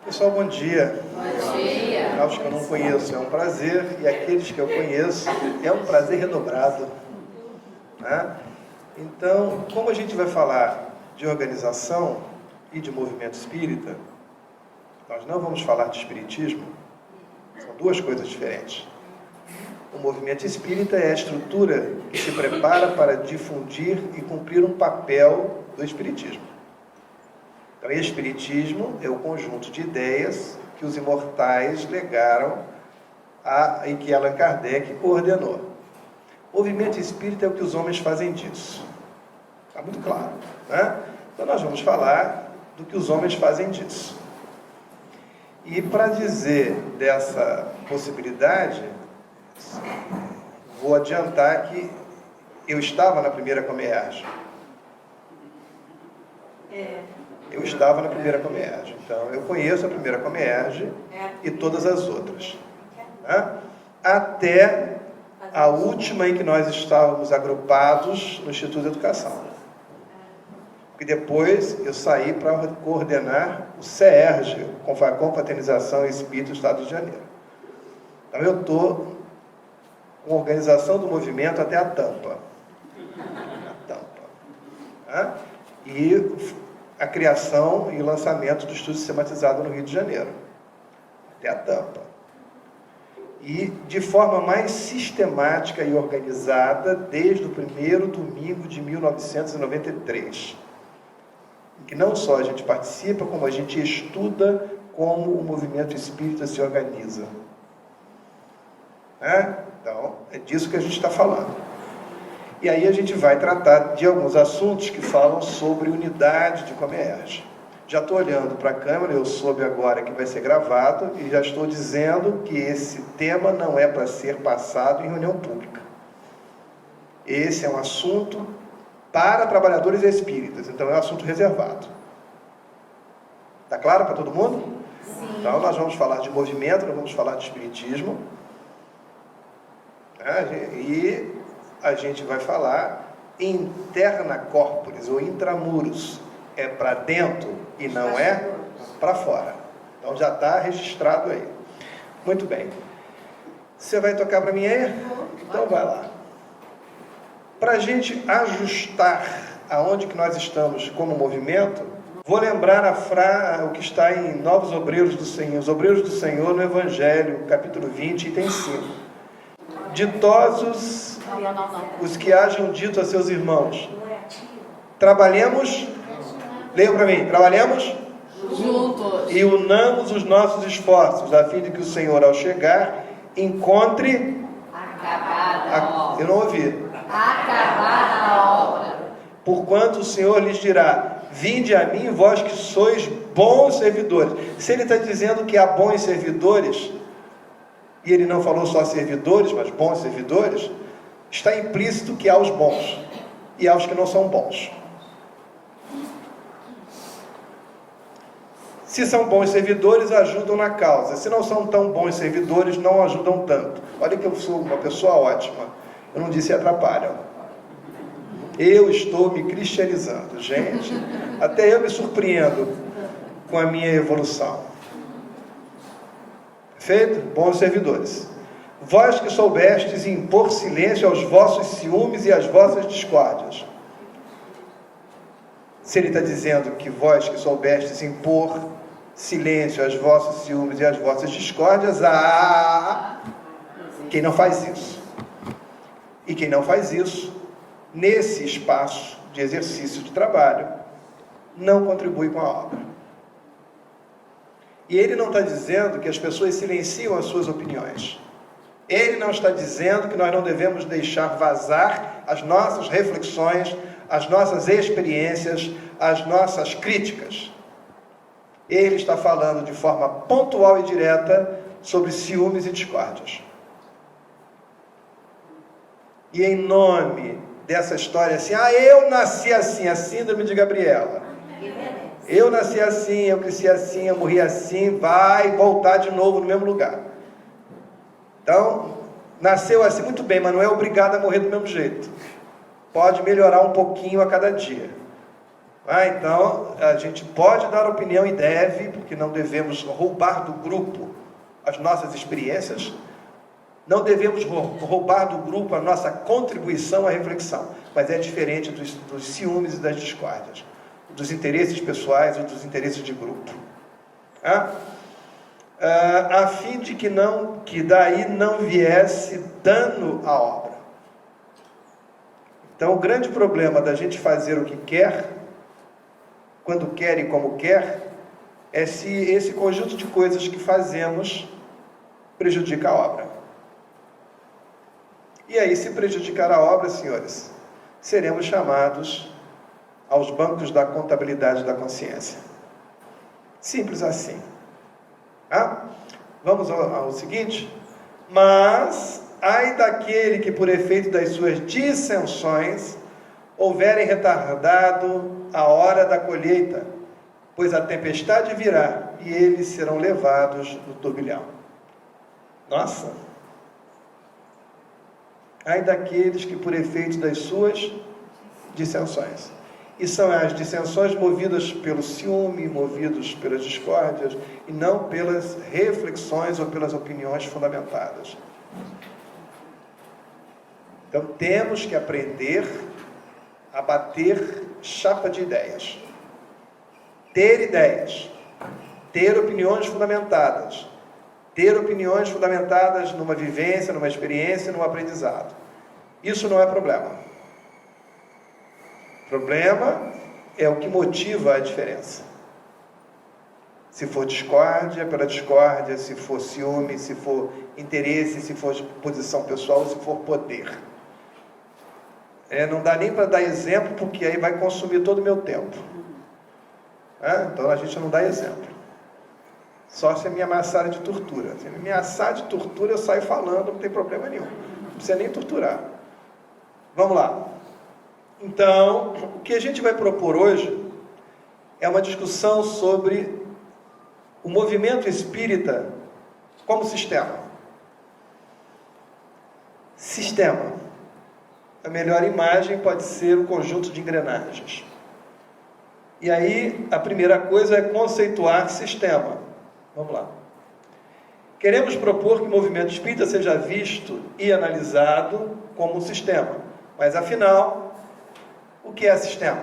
Pessoal, bom dia. Bom dia. Aos que eu não conheço é um prazer, e aqueles que eu conheço é um prazer redobrado. Né? Então, como a gente vai falar de organização e de movimento espírita, nós não vamos falar de espiritismo, são duas coisas diferentes. O movimento espírita é a estrutura que se prepara para difundir e cumprir um papel do espiritismo. Então, o espiritismo é o conjunto de ideias que os imortais legaram e que Allan Kardec coordenou. O movimento espírita é o que os homens fazem disso. Está muito claro, né? Então, nós vamos falar do que os homens fazem disso. E para dizer dessa possibilidade, vou adiantar que eu estava na primeira Comerge. Eu estava na primeira Comerge. Então, eu conheço a primeira Comerge e todas as outras. Né? Até a última em que nós estávamos agrupados no Instituto de Educação. Porque depois eu saí para coordenar o CERJ, a Confraternização Espírita do Estado de Janeiro. Então, eu estou com a organização do movimento até a tampa. Tá? E a criação e lançamento do estudo sistematizado no Rio de Janeiro. Até a tampa. E de forma mais sistemática e organizada desde o primeiro domingo de 1993. Em que não só a gente participa, como a gente estuda como o movimento espírita se organiza. Então, é disso que a gente está falando. E aí a gente vai tratar de alguns assuntos que falam sobre unidade de Comerge. Já estou olhando para a câmera, eu soube agora que vai ser gravado, e já estou dizendo que esse tema não é para ser passado em reunião pública. Esse é um assunto para trabalhadores espíritas, então é um assunto reservado. Está claro para todo mundo? Sim. Então nós vamos falar de movimento, nós vamos falar de espiritismo. E a gente vai falar interna corporis, ou intramuros. É para dentro e não é para fora. Então já está registrado aí. Muito bem. Você vai tocar para mim aí? Então vai lá. Para a gente ajustar aonde que nós estamos como movimento, vou lembrar o que está em Novos Obreiros do Senhor, os Obreiros do Senhor no Evangelho, capítulo 20, item 5. Ditosos os que hajam dito a seus irmãos: trabalhemos, leiam para mim, trabalhemos juntos e unamos os nossos esforços, a fim de que o Senhor, ao chegar, encontre acabada a obra. Eu não ouvi. Acabada a obra. Porquanto o Senhor lhes dirá: vinde a mim, vós que sois bons servidores. Se ele está dizendo que há bons servidores, e ele não falou só servidores, mas bons servidores, está implícito que há os bons e há os que não são bons. Se são bons servidores, ajudam na causa. Se não são tão bons servidores, não ajudam tanto. Olha que eu sou uma pessoa ótima. Eu não disse atrapalham. Eu estou me cristianizando. Gente, até eu me surpreendo com a minha evolução. Perfeito? Bons servidores. Vós que soubestes impor silêncio aos vossos ciúmes e às vossas discórdias. Se ele está dizendo que vós que soubestes impor silêncio aos vossos ciúmes e às vossas discórdias, há quem não faz isso. E quem não faz isso, nesse espaço de exercício de trabalho, não contribui com a obra. E ele não está dizendo que as pessoas silenciam as suas opiniões. Ele não está dizendo que nós não devemos deixar vazar as nossas reflexões, as nossas experiências, as nossas críticas. Ele está falando de forma pontual e direta sobre ciúmes e discórdias. E em nome dessa história assim, eu nasci assim, a síndrome de Gabriela. Eu nasci assim, eu cresci assim, eu morri assim, vai voltar de novo no mesmo lugar. Então, nasceu assim, muito bem, mas não é obrigado a morrer do mesmo jeito. Pode melhorar um pouquinho a cada dia. Então, a gente pode dar opinião e deve, porque não devemos roubar do grupo as nossas experiências, não devemos roubar do grupo a nossa contribuição à reflexão, mas é diferente dos ciúmes e das discórdias, dos interesses pessoais ou dos interesses de grupo. A fim de que daí não viesse dano à obra. Então, o grande problema da gente fazer o que quer, quando quer e como quer, é se esse conjunto de coisas que fazemos prejudica a obra. E aí, se prejudicar a obra, senhores, seremos chamados aos bancos da contabilidade da consciência. Simples assim. Vamos ao seguinte. Mas, ai daquele que por efeito das suas dissensões houverem retardado a hora da colheita, pois a tempestade virá e eles serão levados no turbilhão. Nossa! Ai daqueles que por efeito das suas dissensões. E são as dissensões movidas pelo ciúme, movidos pelas discórdias, e não pelas reflexões ou pelas opiniões fundamentadas. Então temos que aprender a bater chapa de ideias. Ter ideias. Ter opiniões fundamentadas. Ter opiniões fundamentadas numa vivência, numa experiência, num aprendizado. Isso não é problema. Problema é o que motiva a diferença. Se for discórdia, pela discórdia, se for ciúme, se for interesse, se for posição pessoal, se for poder. Não dá nem para dar exemplo, porque aí vai consumir todo o meu tempo. Então a gente não dá exemplo. Só se me ameaçarem de tortura. Se me ameaçar de tortura, eu saio falando, não tem problema nenhum. Não precisa nem torturar. Vamos lá. Então, o que a gente vai propor hoje é uma discussão sobre o movimento espírita como sistema. Sistema. A melhor imagem pode ser o conjunto de engrenagens. E aí, a primeira coisa é conceituar sistema. Vamos lá. Queremos propor que o movimento espírita seja visto e analisado como um sistema. Mas, afinal, o que é sistema?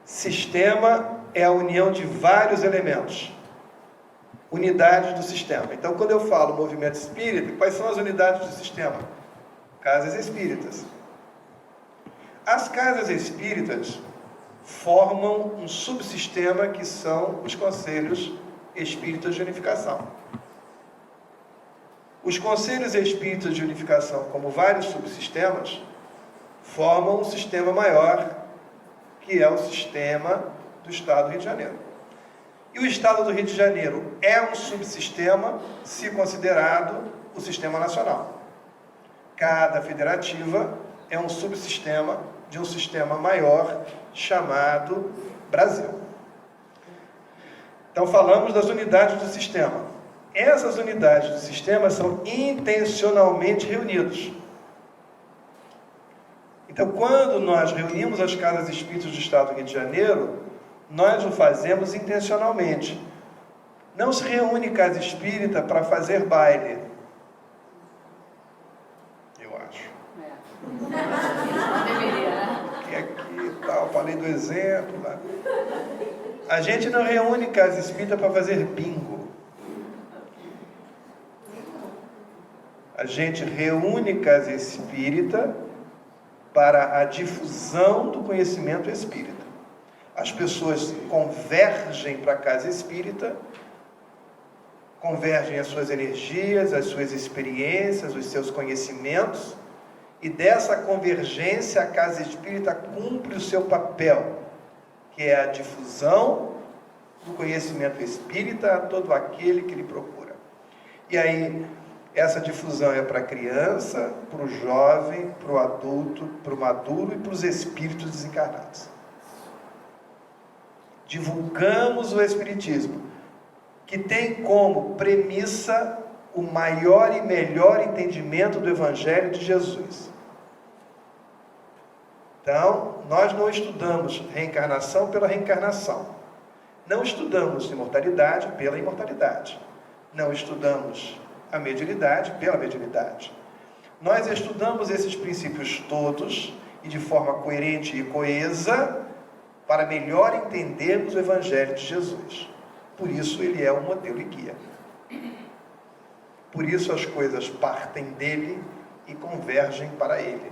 Sistema é a união de vários elementos. Unidades do sistema. Então, quando eu falo movimento espírita, quais são as unidades do sistema? Casas espíritas. As casas espíritas formam um subsistema que são os conselhos espíritas de unificação. Os conselhos espíritas de unificação, como vários subsistemas, formam um sistema maior, que é o sistema do Estado do Rio de Janeiro. E o Estado do Rio de Janeiro é um subsistema, se considerado o sistema nacional. Cada federativa é um subsistema de um sistema maior chamado Brasil. Então falamos das unidades do sistema. Essas unidades do sistema são intencionalmente reunidas. Então, quando nós reunimos as casas espíritas do Estado do Rio de Janeiro, nós o fazemos intencionalmente. Não se reúne casa espírita para fazer baile. Eu acho. Que aqui tal, falei do exemplo lá. A gente não reúne casa espírita para fazer bingo. A gente reúne casa espírita para a difusão do conhecimento espírita. As pessoas convergem para a casa espírita, convergem as suas energias, as suas experiências, os seus conhecimentos, e dessa convergência a casa espírita cumpre o seu papel, que é a difusão do conhecimento espírita a todo aquele que lhe procura. E aí, essa difusão é para a criança, para o jovem, para o adulto, para o maduro e para os espíritos desencarnados. Divulgamos o Espiritismo, que tem como premissa o maior e melhor entendimento do Evangelho de Jesus. Então, nós não estudamos reencarnação pela reencarnação. Não estudamos imortalidade pela imortalidade. Não estudamos a mediunidade pela mediunidade. Nós estudamos esses princípios todos e de forma coerente e coesa para melhor entendermos o Evangelho de Jesus. Por isso ele é o modelo e guia. Por isso as coisas partem dele e convergem para ele.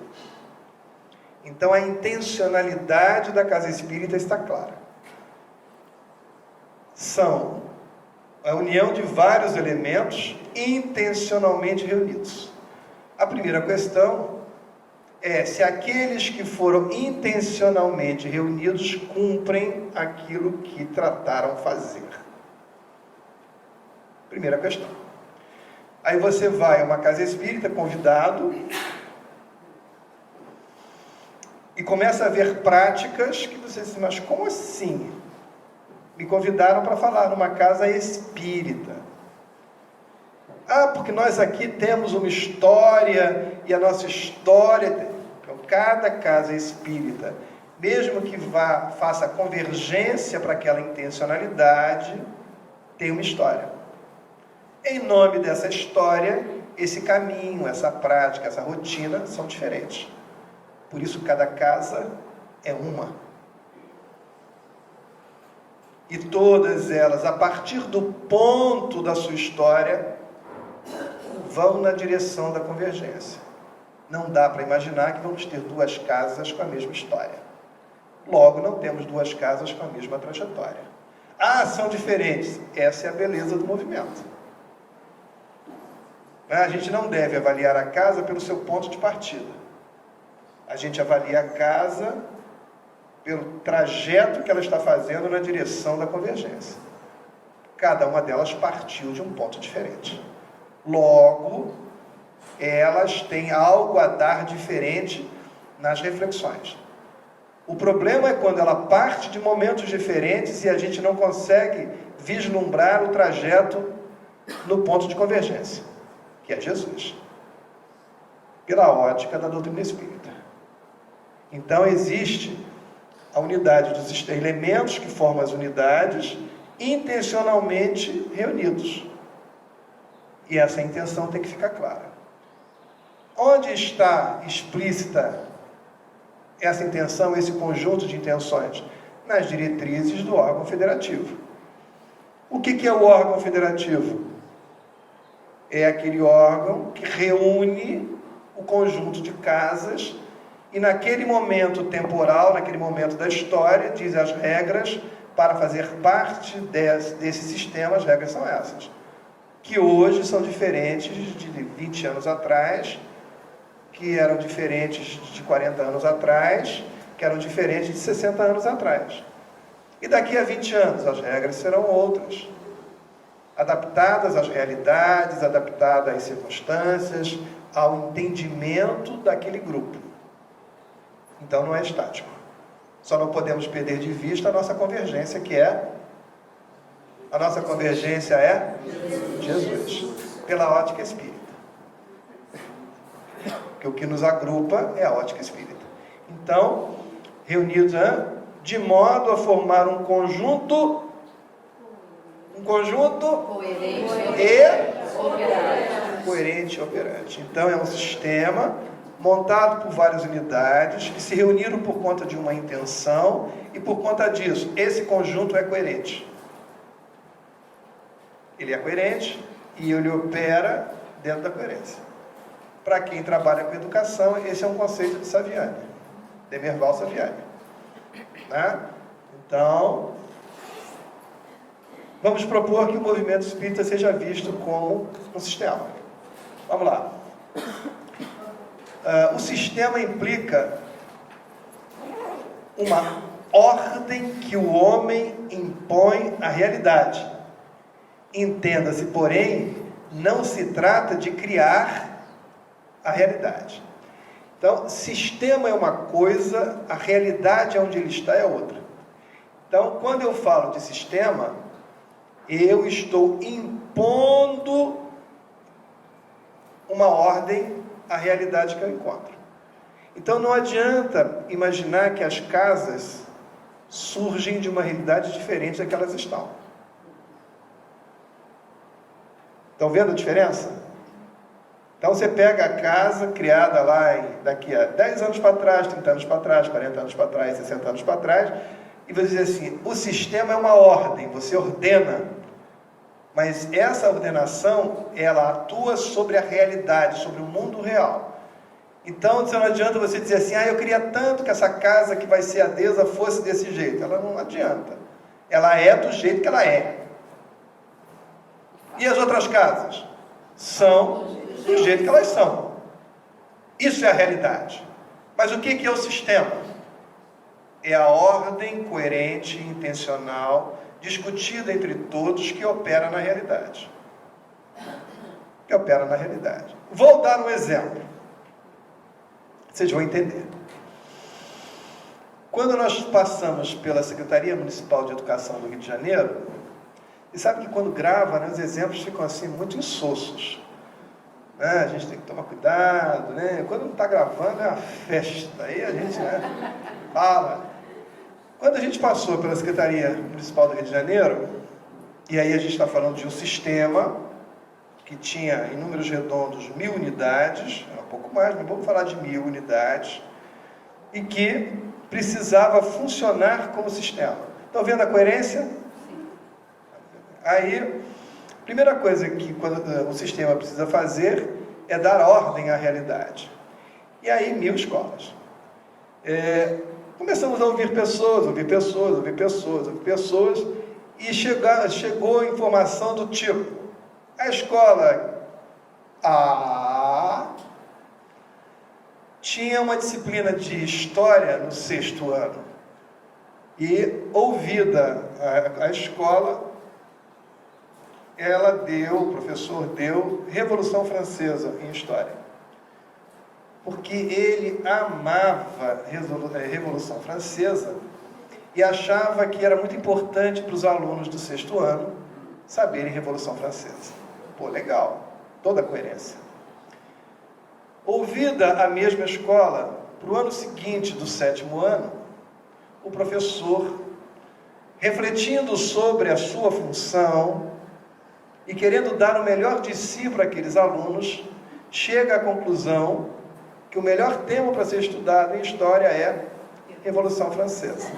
Então a intencionalidade da casa espírita está clara. São a união de vários elementos intencionalmente reunidos. A primeira questão é se aqueles que foram intencionalmente reunidos cumprem aquilo que trataram fazer. Primeira questão. Aí você vai a uma casa espírita, convidado, e começa a ver práticas que você diz, mas como assim? Me convidaram para falar numa casa espírita. Ah, porque nós aqui temos uma história, e a nossa história... Então, cada casa espírita, mesmo que faça convergência para aquela intencionalidade, tem uma história. Em nome dessa história, esse caminho, essa prática, essa rotina são diferentes. Por isso, cada casa é uma. E todas elas, a partir do ponto da sua história, vão na direção da convergência. Não dá para imaginar que vamos ter duas casas com a mesma história. Logo, não temos duas casas com a mesma trajetória. Ah, são diferentes. Essa é a beleza do movimento. A gente não deve avaliar a casa pelo seu ponto de partida. A gente avalia a casa pelo trajeto que ela está fazendo na direção da convergência. Cada uma delas partiu de um ponto diferente. Logo, elas têm algo a dar diferente nas reflexões. O problema é quando ela parte de momentos diferentes e a gente não consegue vislumbrar o trajeto no ponto de convergência, que é Jesus, pela ótica da doutrina espírita. Então existe a unidade dos elementos que formam as unidades intencionalmente reunidos. E essa intenção tem que ficar clara. Onde está explícita essa intenção, esse conjunto de intenções? Nas diretrizes do órgão federativo. O que é o órgão federativo? É aquele órgão que reúne o conjunto de casas e naquele momento temporal, naquele momento da história, diz as regras para fazer parte desse sistema. As regras são essas, que hoje são diferentes de 20 anos atrás, que eram diferentes de 40 anos atrás, que eram diferentes de 60 anos atrás. E daqui a 20 anos as regras serão outras, adaptadas às realidades, adaptadas às circunstâncias, ao entendimento daquele grupo. Então não é estático. Só não podemos perder de vista a nossa convergência, que é... A nossa convergência é Jesus, pela ótica espírita. Porque o que nos agrupa é a ótica espírita. Então, reunidos de modo a formar um conjunto coerente e operante. Então é um sistema montado por várias unidades que se reuniram por conta de uma intenção e por conta disso, esse conjunto é coerente. Ele é coerente e ele opera dentro da coerência. Para quem trabalha com educação, esse é um conceito de Saviani, Demerval Saviani. Né? Então, vamos propor que o movimento espírita seja visto como um sistema. Vamos lá. O sistema implica uma ordem que o homem impõe à realidade. Entenda-se, porém, não se trata de criar a realidade. Então, sistema é uma coisa, a realidade onde ele está é outra. Então, quando eu falo de sistema, eu estou impondo uma ordem à realidade que eu encontro. Então não adianta imaginar que as casas surgem de uma realidade diferente da que elas estão. Estão vendo a diferença? Então você pega a casa criada lá daqui a 10 anos para trás, 30 anos para trás, 40 anos para trás, 60 anos para trás, e você diz assim, o sistema é uma ordem, você ordena, mas essa ordenação, ela atua sobre a realidade, sobre o mundo real. Então não adianta você dizer assim, eu queria tanto que essa casa que vai ser adesa fosse desse jeito. Ela não adianta. Ela é do jeito que ela é. E as outras casas? São do jeito que elas são. Isso é a realidade. Mas o que é o sistema? É a ordem coerente e intencional, discutida entre todos, que opera na realidade. Que opera na realidade. Vou dar um exemplo. Vocês vão entender. Quando nós passamos pela Secretaria Municipal de Educação do Rio de Janeiro, e sabe que quando grava, os exemplos ficam assim muito insossos. A gente tem que tomar cuidado, Quando não está gravando é uma festa, aí a gente fala. Quando a gente passou pela Secretaria Municipal do Rio de Janeiro, e aí a gente está falando de um sistema que tinha, em números redondos, 1.000 unidades, um pouco mais, mas vamos falar de 1.000 unidades, e que precisava funcionar como sistema. Estão vendo a coerência? Sim. Aí, a primeira coisa que o sistema precisa fazer é dar ordem à realidade. E aí, 1.000 escolas. Começamos a ouvir pessoas, e chegou a informação do tipo, a escola A tinha uma disciplina de história no 6º ano. E, ouvida a escola, o professor deu Revolução Francesa em História. Porque ele amava a Revolução Francesa e achava que era muito importante para os alunos do 6º ano saberem Revolução Francesa. Pô, legal. Toda a coerência. Ouvida a mesma escola, para o ano seguinte do 7º ano, o professor, refletindo sobre a sua função e querendo dar o melhor de si para aqueles alunos, chega à conclusão que o melhor tema para ser estudado em História é Revolução Francesa.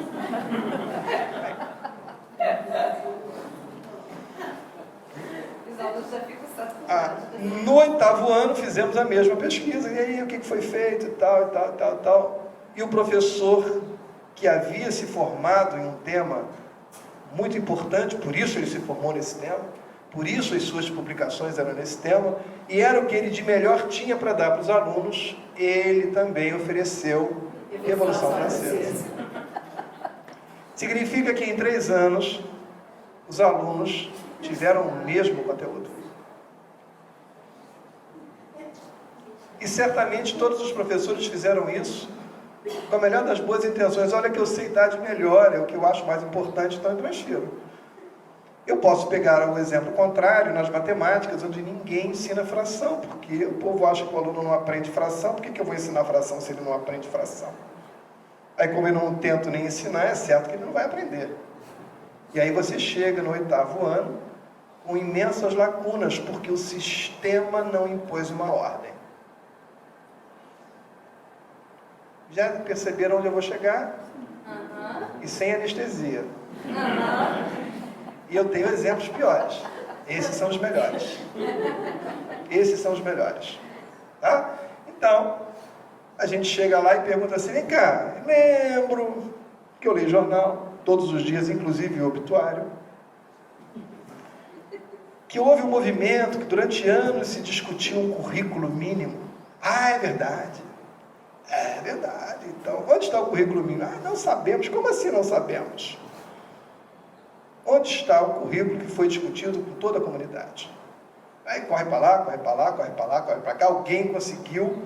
No 8º ano fizemos a mesma pesquisa, e aí o que foi feito e tal. E o professor, que havia se formado em um tema muito importante, por isso ele se formou nesse tema, por isso as suas publicações eram nesse tema, e era o que ele de melhor tinha para dar para os alunos, ele também ofereceu Revolução Francesa. Significa que em 3 anos, os alunos tiveram o mesmo conteúdo. E certamente todos os professores fizeram isso com a melhor das boas intenções. Olha que eu sei dar de melhor, é o que eu acho mais importante, então eu transfiro. Eu posso pegar o exemplo contrário nas matemáticas, onde ninguém ensina fração, porque o povo acha que o aluno não aprende fração. Por que eu vou ensinar fração se ele não aprende fração? Aí, como eu não tento nem ensinar, é certo que ele não vai aprender. E aí você chega no 8º ano com imensas lacunas, porque o sistema não impôs uma ordem. Já perceberam onde eu vou chegar? E sem anestesia. E eu tenho exemplos piores. Esses são os melhores. Tá? Então, a gente chega lá e pergunta assim, vem cá, lembro que eu leio jornal todos os dias, inclusive o obituário, que houve um movimento que durante anos se discutiu um currículo mínimo. É verdade. É verdade. Então, onde está o currículo mínimo? Não sabemos. Como assim não sabemos? Onde está o currículo que foi discutido com toda a comunidade? Aí corre para lá, corre para cá. Alguém conseguiu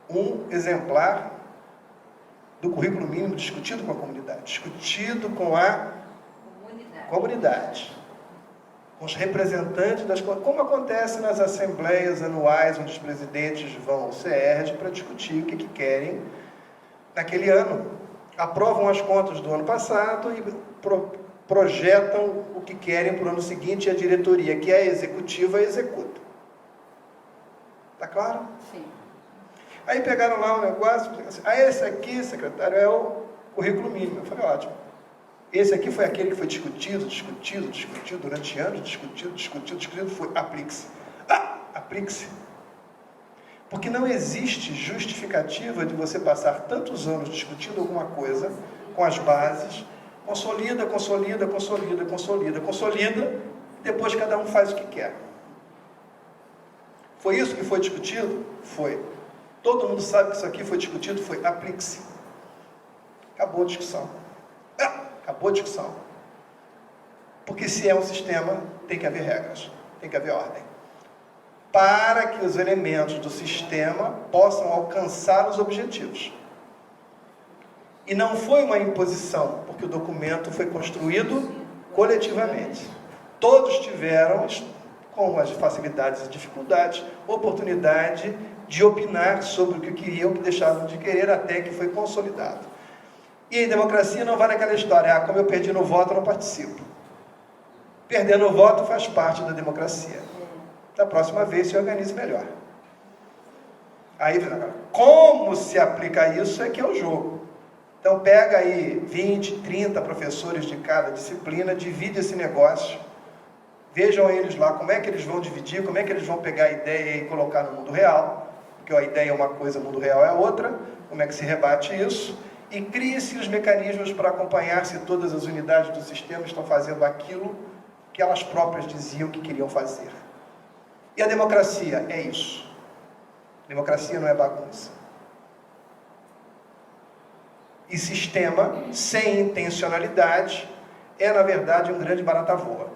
um exemplar do currículo mínimo discutido com a comunidade, discutido com a comunidade, com os representantes das comunidades, como acontece nas assembleias anuais, onde os presidentes vão ao CERJ para discutir o que querem naquele ano, aprovam as contas do ano passado e projetam o que querem para o ano seguinte, e a diretoria, que é a executiva, executa. Está claro? Sim. Aí pegaram lá um negócio, assim, esse aqui, secretário, é o currículo mínimo. Eu falei, ótimo. Esse aqui foi aquele que foi discutido durante anos, discutido, foi aplique-se. Aplique-se. Porque não existe justificativa de você passar tantos anos discutindo alguma coisa com as bases, consolida, depois cada um faz o que quer. Foi isso que foi discutido? Foi. Todo mundo sabe que isso aqui foi discutido, foi aplique-se. Acabou a discussão. Acabou a discussão. Porque se é um sistema, tem que haver regras, tem que haver ordem. Para que os elementos do sistema possam alcançar os objetivos. E não foi uma imposição, porque o documento foi construído coletivamente. Todos tiveram, com as facilidades e dificuldades, oportunidade de opinar sobre o que queriam, o que deixavam de querer, até que foi consolidado. E em democracia não vale aquela história, como eu perdi no voto, eu não participo. Perder no voto faz parte da democracia. Da próxima vez se organize melhor. Aí, como se aplica isso é que é o jogo. Então pega aí 20, 30 professores de cada disciplina, divide esse negócio, vejam eles lá como é que eles vão dividir, como é que eles vão pegar a ideia e colocar no mundo real, porque a ideia é uma coisa, o mundo real é outra, como é que se rebate isso, e crie-se os mecanismos para acompanhar se todas as unidades do sistema estão fazendo aquilo que elas próprias diziam que queriam fazer. E a democracia é isso. Democracia não é bagunça. E sistema sem intencionalidade é, na verdade, um grande barata-voa.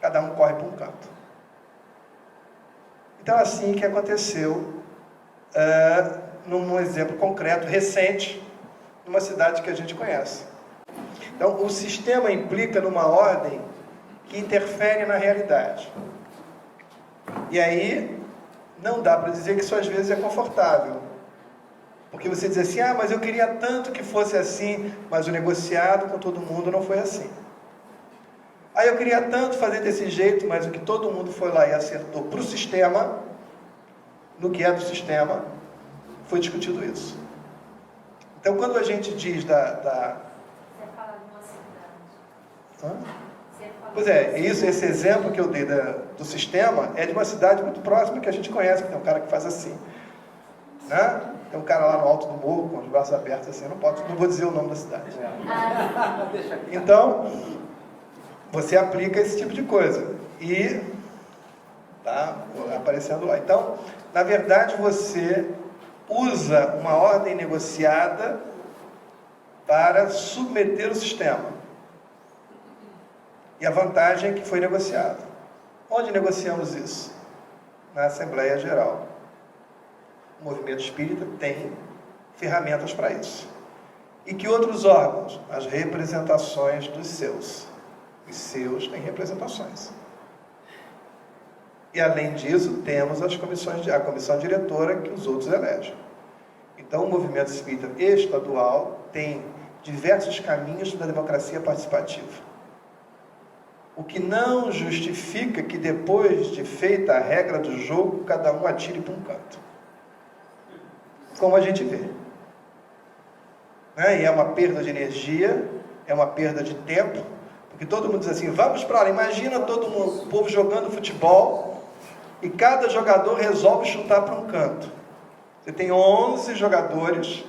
Cada um corre para um canto. Então, assim que aconteceu, num exemplo concreto, recente, numa cidade que a gente conhece. Então, o sistema implica numa ordem que interfere na realidade. E aí, não dá para dizer que isso às vezes é confortável. Porque você diz assim, mas eu queria tanto que fosse assim, mas o negociado com todo mundo não foi assim. Eu queria tanto fazer desse jeito, mas o que todo mundo foi lá e acertou para o sistema, no que é do sistema, foi discutido isso. Então, quando a gente diz Você fala de uma cidade. Pois é, esse exemplo que eu dei do sistema é de uma cidade muito próxima que a gente conhece, que tem um cara que faz assim. Né? Tem um cara lá no alto do morro, com os braços abertos assim, não vou dizer o nome da cidade. Então, você aplica esse tipo de coisa. E tá aparecendo lá. Então, na verdade, você usa uma ordem negociada para submeter o sistema. E a vantagem é que foi negociado. Onde negociamos isso? Na Assembleia Geral. O movimento espírita tem ferramentas para isso. E que outros órgãos? As representações dos seus. Os seus têm representações. E além disso, temos a comissão diretora que os outros elegem. Então, o movimento espírita estadual tem diversos caminhos da democracia participativa. O que não justifica que depois de feita a regra do jogo, cada um atire para um canto. Como a gente vê. E é uma perda de energia, é uma perda de tempo, porque todo mundo diz assim, vamos para lá, imagina todo mundo, o povo jogando futebol, e cada jogador resolve chutar para um canto. Você tem 11 jogadores,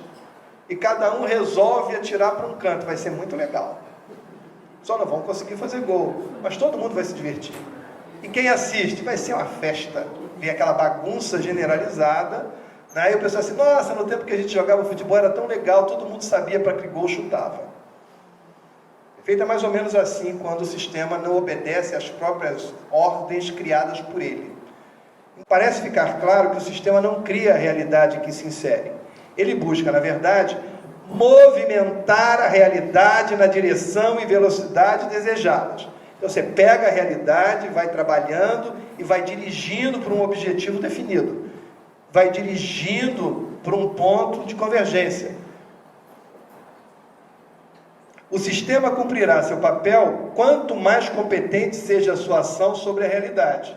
e cada um resolve atirar para um canto, vai ser muito legal. Só não vão conseguir fazer gol, mas todo mundo vai se divertir. E quem assiste, vai ser uma festa, vem aquela bagunça generalizada, Aí o pessoal assim, nossa, no tempo que a gente jogava futebol era tão legal, todo mundo sabia para que gol chutava. Feita mais ou menos assim quando o sistema não obedece às próprias ordens criadas por ele. Parece ficar claro que o sistema não cria a realidade em que se insere. Ele busca, na verdade, movimentar a realidade na direção e velocidade desejadas. Então você pega a realidade, vai trabalhando e vai dirigindo para um objetivo definido. Vai dirigindo para um ponto de convergência. O sistema cumprirá seu papel quanto mais competente seja a sua ação sobre a realidade.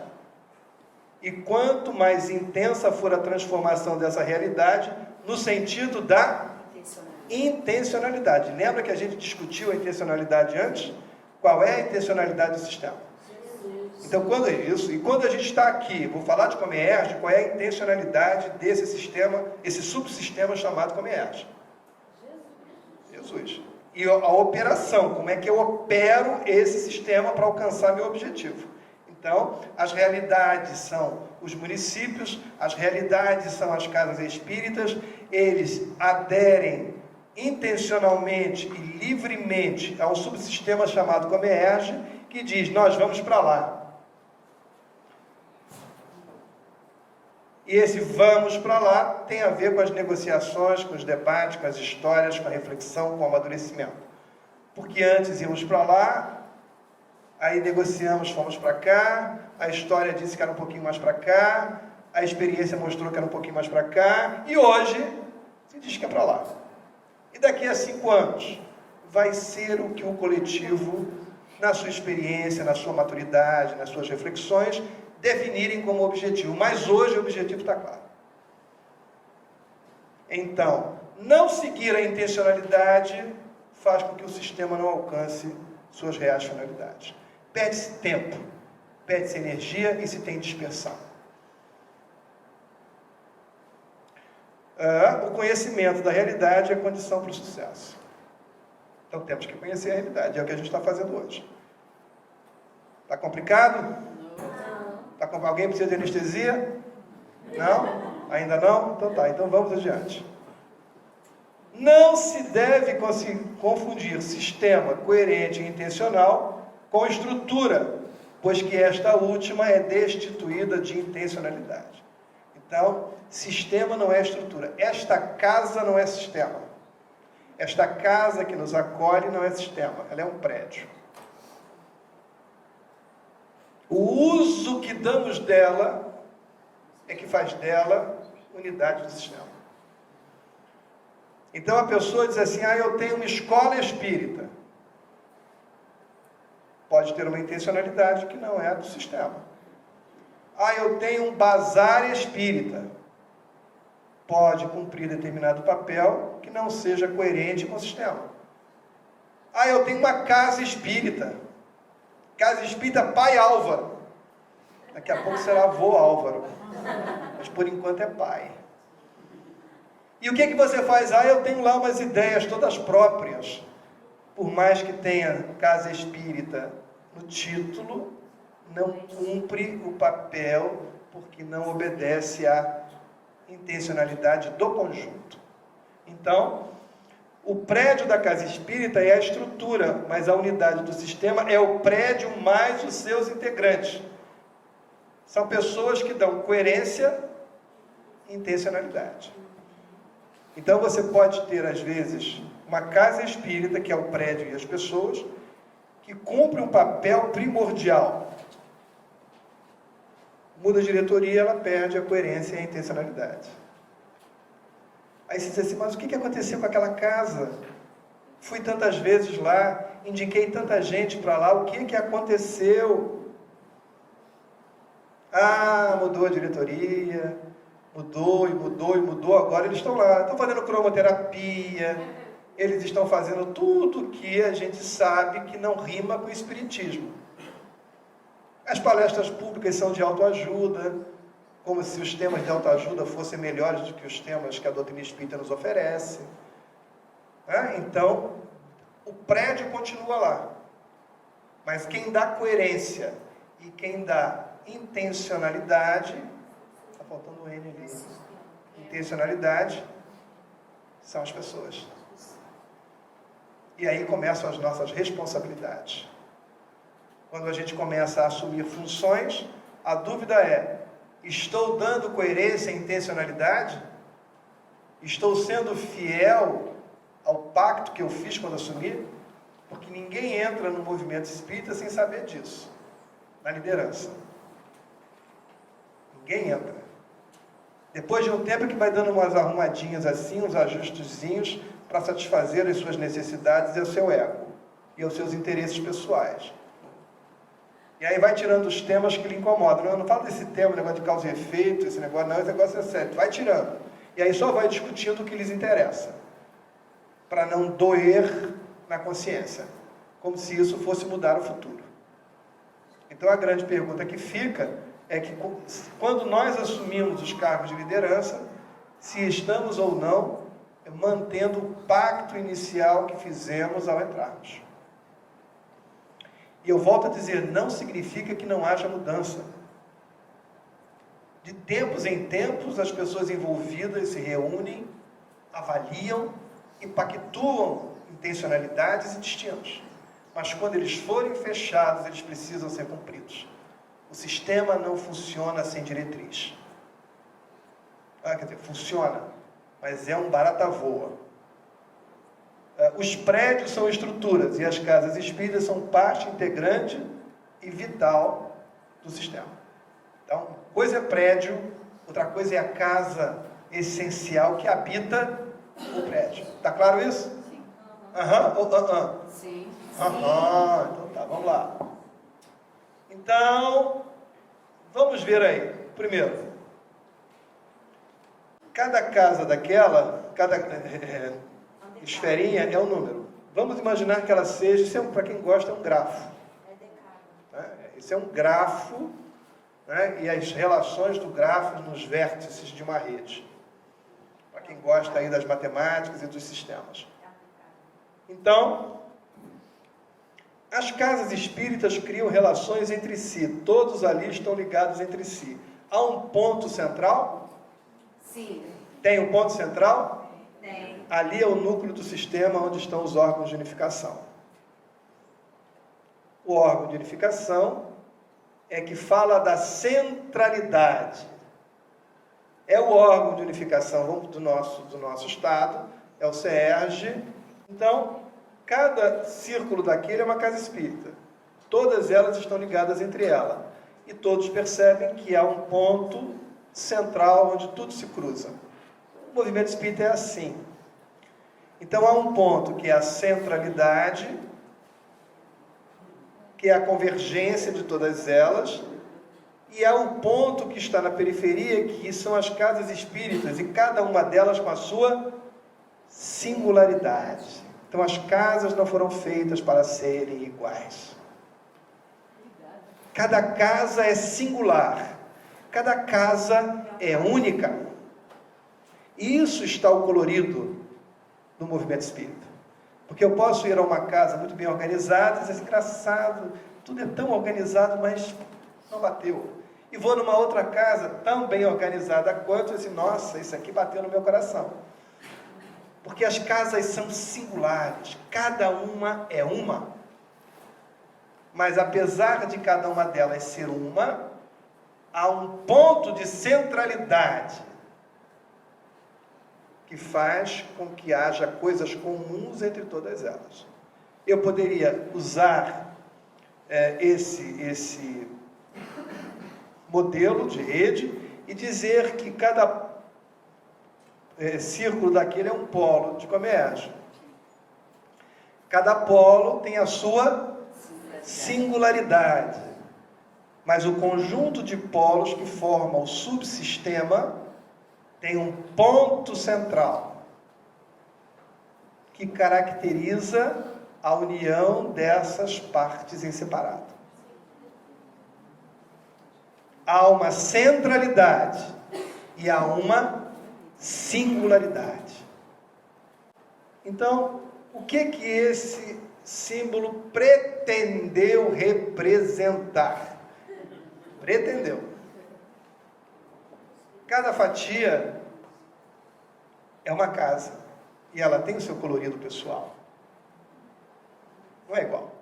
E quanto mais intensa for a transformação dessa realidade no sentido da intencionalidade. Lembra que a gente discutiu a intencionalidade antes? Qual é a intencionalidade do sistema? Então, quando é isso? E quando a gente está aqui, vou falar de Comerge, qual é a intencionalidade desse sistema, esse subsistema chamado Comerge? Jesus. E a operação, como é que eu opero esse sistema para alcançar meu objetivo? Então, as realidades são os municípios, as realidades são as casas espíritas, eles aderem intencionalmente e livremente a um subsistema chamado Comerge, que diz, nós vamos para lá. E esse vamos para lá tem a ver com as negociações, com os debates, com as histórias, com a reflexão, com o amadurecimento. Porque antes íamos para lá, aí negociamos, fomos para cá, a história disse que era um pouquinho mais para cá, a experiência mostrou que era um pouquinho mais para cá, e hoje se diz que é para lá. E daqui a 5 anos vai ser o que o coletivo, na sua experiência, na sua maturidade, nas suas reflexões, definirem como objetivo. Mas hoje o objetivo está claro. Então, não seguir a intencionalidade faz com que o sistema não alcance suas reais finalidades. Perde-se tempo, perde-se energia e se tem dispersão. O conhecimento da realidade é condição para o sucesso. Então temos que conhecer a realidade, é o que a gente está fazendo hoje. Está complicado? Não. Alguém precisa de anestesia? Não? Ainda não? Então tá, então vamos adiante. Não se deve confundir sistema coerente e intencional com estrutura, pois que esta última é destituída de intencionalidade. Então, sistema não é estrutura. Esta casa não é sistema. Esta casa que nos acolhe não é sistema, ela é um prédio. O uso que damos dela é que faz dela unidade do sistema. Então a pessoa diz assim, eu tenho uma escola espírita. Pode ter uma intencionalidade que não é do sistema. Eu tenho um bazar espírita. Pode cumprir determinado papel que não seja coerente com o sistema. Eu tenho uma casa espírita. Casa espírita Pai Álvaro. Daqui a pouco será avô Álvaro. Mas por enquanto é pai. E o que você faz? Eu tenho lá umas ideias todas próprias. Por mais que tenha casa espírita no título, não cumpre o papel porque não obedece à intencionalidade do conjunto. Então, o prédio da casa espírita é a estrutura, mas a unidade do sistema é o prédio mais os seus integrantes. São pessoas que dão coerência e intencionalidade. Então você pode ter, às vezes, uma casa espírita, que é o prédio e as pessoas, que cumpre um papel primordial. Muda a diretoria, ela perde a coerência e a intencionalidade. Aí você diz assim, mas o que aconteceu com aquela casa? Fui tantas vezes lá, indiquei tanta gente para lá, o que aconteceu? Mudou a diretoria, mudou, agora eles estão lá, estão fazendo cromoterapia, eles estão fazendo tudo que a gente sabe que não rima com o espiritismo. As palestras públicas são de autoajuda, como se os temas de autoajuda fossem melhores do que os temas que a doutrina espírita nos oferece. Então, o prédio continua lá. Mas quem dá coerência e quem dá intencionalidade, está faltando um N ali, intencionalidade, são as pessoas. E aí começam as nossas responsabilidades. Quando a gente começa a assumir funções, a dúvida é, estou dando coerência e intencionalidade? Estou sendo fiel ao pacto que eu fiz quando assumi? Porque ninguém entra no movimento espírita sem saber disso, na liderança. Ninguém entra. Depois de um tempo que vai dando umas arrumadinhas assim, uns ajustezinhos, para satisfazer as suas necessidades e o seu ego, e os seus interesses pessoais. E aí vai tirando os temas que lhe incomodam. Eu não falo desse tema, negócio de causa e efeito, esse negócio é sério. Vai tirando. E aí só vai discutindo o que lhes interessa, para não doer na consciência, como se isso fosse mudar o futuro. Então a grande pergunta que fica é que quando nós assumimos os cargos de liderança, se estamos ou não mantendo o pacto inicial que fizemos ao entrarmos. E eu volto a dizer, não significa que não haja mudança. De tempos em tempos, as pessoas envolvidas se reúnem, avaliam, impactuam intencionalidades e destinos. Mas quando eles forem fechados, eles precisam ser cumpridos. O sistema não funciona sem diretriz. Quer dizer, funciona, mas é um barata-voa. Os prédios são estruturas e as casas espíritas são parte integrante e vital do sistema. Então, coisa é prédio, outra coisa é a casa essencial que habita o prédio. Está claro isso? Sim. Aham ou aham? Sim. Aham, então tá, vamos lá. Então, vamos ver aí. Primeiro, cada casa daquela, cada esferinha é um número. Vamos imaginar que ela seja, isso para quem gosta, é um grafo. Esse é um grafo, né? E as relações do grafo nos vértices de uma rede. Para quem gosta aí das matemáticas e dos sistemas. Então, as casas espíritas criam relações entre si. Todos ali estão ligados entre si. Há um ponto central? Sim. Tem um ponto central? Tem. Ali é o núcleo do sistema onde estão os órgãos de unificação. O órgão de unificação é que fala da centralidade. É o órgão de unificação do nosso Estado, é o CERJ. Então, cada círculo daquele é uma casa espírita. Todas elas estão ligadas entre elas. E todos percebem que há um ponto central onde tudo se cruza. O movimento espírita é assim. Então há um ponto que é a centralidade, que é a convergência de todas elas, e há um ponto que está na periferia, que são as casas espíritas, e cada uma delas com a sua singularidade. Então as casas não foram feitas para serem iguais. Cada casa é singular. Cada casa é única. Isso está o colorido do movimento espírita. Porque eu posso ir a uma casa muito bem organizada e dizer, engraçado, tudo é tão organizado, mas não bateu. E vou numa outra casa tão bem organizada quanto, e dizer, nossa, isso aqui bateu no meu coração. Porque as casas são singulares, cada uma é uma. Mas apesar de cada uma delas ser uma, há um ponto de centralidade que faz com que haja coisas comuns entre todas elas. Eu poderia usar esse modelo de rede e dizer que cada círculo daquele é um polo de comércio. Cada polo tem a sua singularidade, mas o conjunto de polos que forma o subsistema tem um ponto central que caracteriza a união dessas partes em separado. Há uma centralidade e há uma singularidade. Então, o que esse símbolo pretendeu representar? Pretendeu. Cada fatia é uma casa e ela tem o seu colorido pessoal. Não é igual.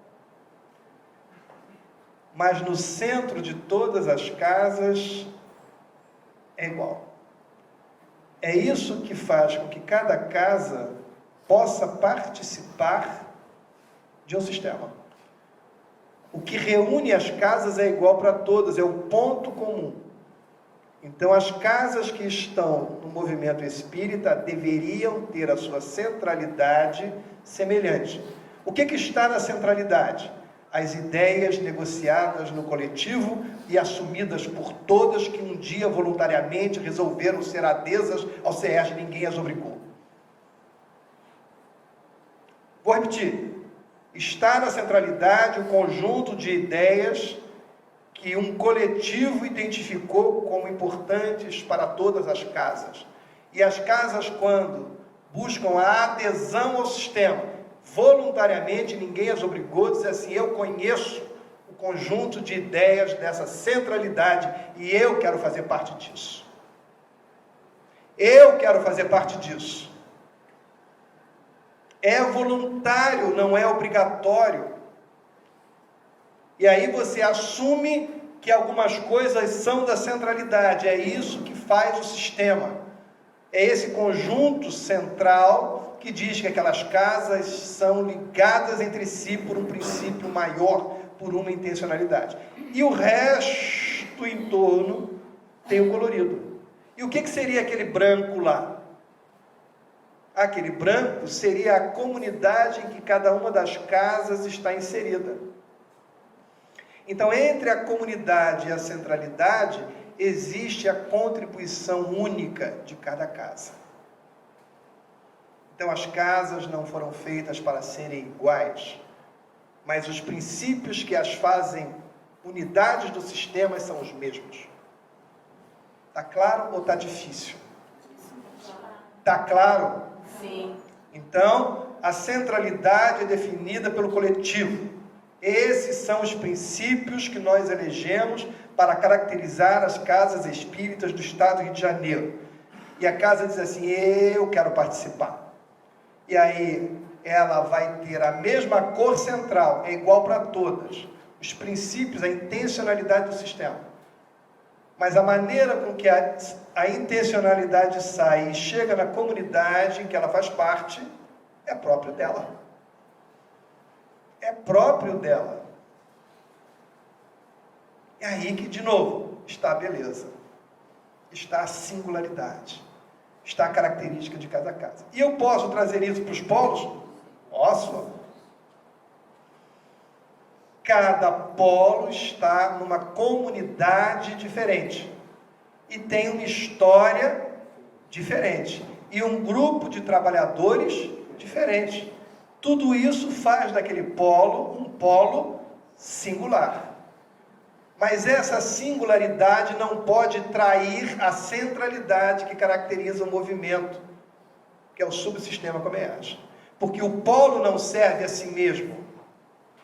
Mas no centro de todas as casas é igual. É isso que faz com que cada casa possa participar de um sistema. O que reúne as casas é igual para todas, é o ponto comum. Então, as casas que estão no movimento espírita deveriam ter a sua centralidade semelhante. O que está na centralidade? As ideias negociadas no coletivo e assumidas por todas que um dia voluntariamente resolveram ser adesas ao CERJ, ninguém as obrigou. Vou repetir. Está na centralidade o conjunto de ideias que um coletivo identificou como importantes para todas as casas. E as casas, quando buscam a adesão ao sistema, voluntariamente, ninguém as obrigou a dizer assim, eu conheço o conjunto de ideias dessa centralidade e eu quero fazer parte disso. Eu quero fazer parte disso. É voluntário, não é obrigatório. E aí você assume que algumas coisas são da centralidade. É isso que faz o sistema. É esse conjunto central que diz que aquelas casas são ligadas entre si por um princípio maior, por uma intencionalidade. E o resto em torno tem o colorido. E o que seria aquele branco lá? Aquele branco seria a comunidade em que cada uma das casas está inserida. Então, entre a comunidade e a centralidade, existe a contribuição única de cada casa. Então, as casas não foram feitas para serem iguais, mas os princípios que as fazem unidades do sistema são os mesmos. Está claro ou está difícil? Está claro? Sim. Então, a centralidade é definida pelo coletivo. Esses são os princípios que nós elegemos para caracterizar as casas espíritas do Estado do Rio de Janeiro. E a casa diz assim, eu quero participar. E aí, ela vai ter a mesma cor central, é igual para todas. Os princípios, a intencionalidade do sistema. Mas a maneira com que a intencionalidade sai e chega na comunidade em que ela faz parte, é próprio dela. É próprio dela. É aí que, de novo, está a beleza. Está a singularidade. Está a característica de cada casa. E eu posso trazer isso para os polos? Posso. Cada polo está numa comunidade diferente. E tem uma história diferente. E um grupo de trabalhadores diferente. Tudo isso faz daquele polo um polo singular. Mas essa singularidade não pode trair a centralidade que caracteriza o movimento, que é o subsistema Comeage. Porque o polo não serve a si mesmo.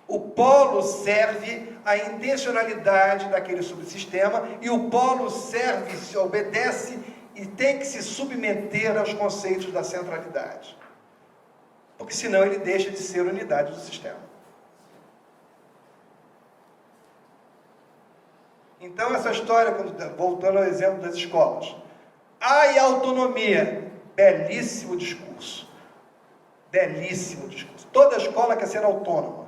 O polo serve à intencionalidade daquele subsistema e o polo serve, se obedece e tem que se submeter aos conceitos da centralidade. Porque senão ele deixa de ser unidade do sistema. Então essa história, voltando ao exemplo das escolas. E autonomia, belíssimo discurso. Belíssimo discurso. Toda escola quer ser autônoma.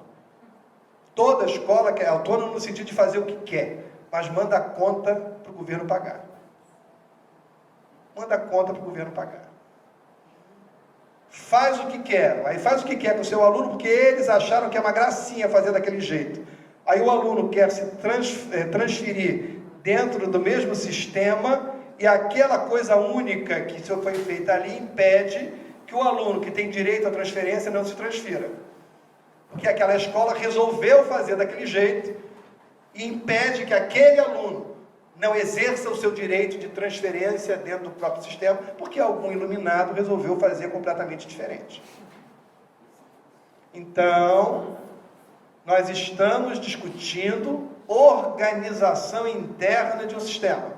Toda escola quer autônoma no sentido de fazer o que quer, mas manda a conta para o governo pagar. Manda a conta para o governo pagar. Faz o que quer, aí faz o que quer com o seu aluno, porque eles acharam que é uma gracinha fazer daquele jeito. Aí o aluno quer se transferir dentro do mesmo sistema e aquela coisa única que foi feita ali impede que o aluno que tem direito à transferência não se transfira. Porque aquela escola resolveu fazer daquele jeito e impede que aquele aluno não exerça o seu direito de transferência dentro do próprio sistema, porque algum iluminado resolveu fazer completamente diferente. Então, nós estamos discutindo organização interna de um sistema,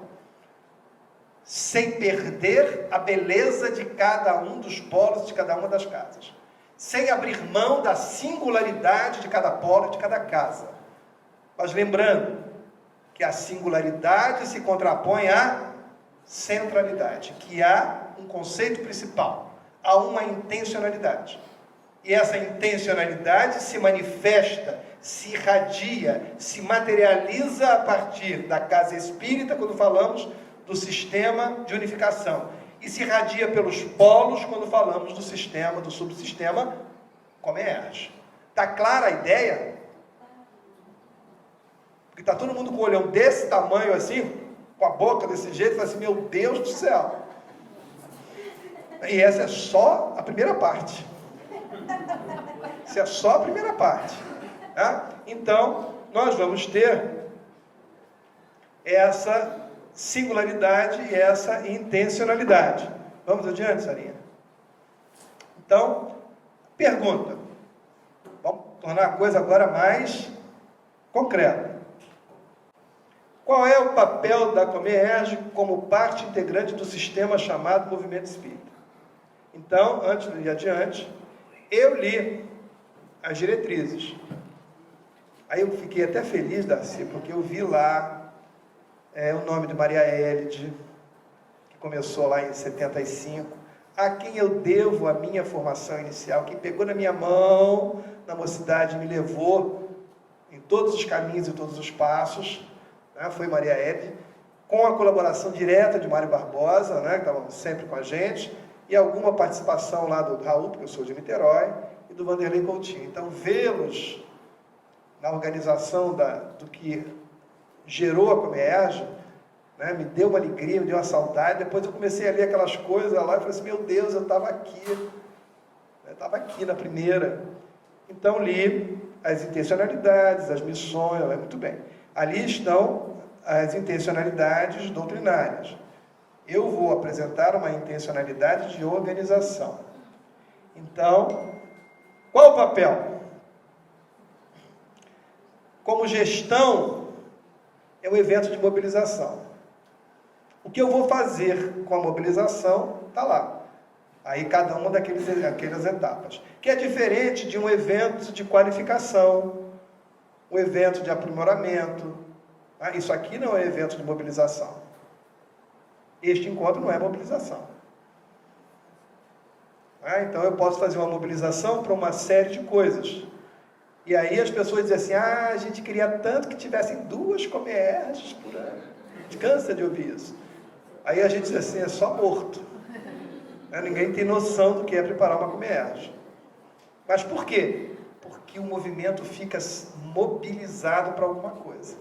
sem perder a beleza de cada um dos polos de cada uma das casas, sem abrir mão da singularidade de cada polo e de cada casa. Mas lembrando que a singularidade se contrapõe à centralidade, que há um conceito principal, há uma intencionalidade. E essa intencionalidade se manifesta, se irradia, se materializa a partir da casa espírita, quando falamos do sistema de unificação e se irradia pelos polos quando falamos do sistema, do subsistema Comerge. Está clara a ideia? Porque está todo mundo com o olhão desse tamanho assim, com a boca desse jeito, e fala assim, meu Deus do céu. E essa é só a primeira parte. Isso é só a primeira parte. Tá? Então, nós vamos ter essa singularidade e essa intencionalidade. Vamos adiante, Sarinha? Então, pergunta. Vamos tornar a coisa agora mais concreta. Qual é o papel da Comerge como parte integrante do sistema chamado Movimento Espírita? Então, antes de ir adiante, eu li as diretrizes. Aí eu fiquei até feliz, Darcy, porque eu vi lá o nome de Maria Elide, que começou lá em 75, a quem eu devo a minha formação inicial, quem pegou na minha mão na mocidade e me levou em todos os caminhos e todos os passos, né, foi Maria Elide, com a colaboração direta de Mário Barbosa, né, que estava sempre com a gente, e alguma participação lá do Raul, porque eu sou de Niterói, e do Vanderlei Coutinho. Então, vê-los na organização do que gerou a Comerge, né, me deu uma alegria, me deu uma saudade. Depois eu comecei a ler aquelas coisas lá e falei assim, meu Deus, eu estava aqui. Eu estava aqui na primeira. Então, li as intencionalidades, as missões, muito bem. Ali estão as intencionalidades doutrinárias. Eu vou apresentar uma intencionalidade de organização. Então, qual o papel? Como gestão, é um evento de mobilização. O que eu vou fazer com a mobilização, está lá. Aí cada uma daquelas etapas. Que é diferente de um evento de qualificação, um evento de aprimoramento. Isso aqui não é evento de mobilização. Este encontro não é mobilização. Então eu posso fazer uma mobilização para uma série de coisas. E aí as pessoas dizem assim, a gente queria tanto que tivessem 2 Comerges por ano. A gente cansa de ouvir isso. Aí a gente diz assim, é só morto. Ninguém tem noção do que é preparar uma Comerge. Mas por quê? Porque o movimento fica mobilizado para alguma coisa.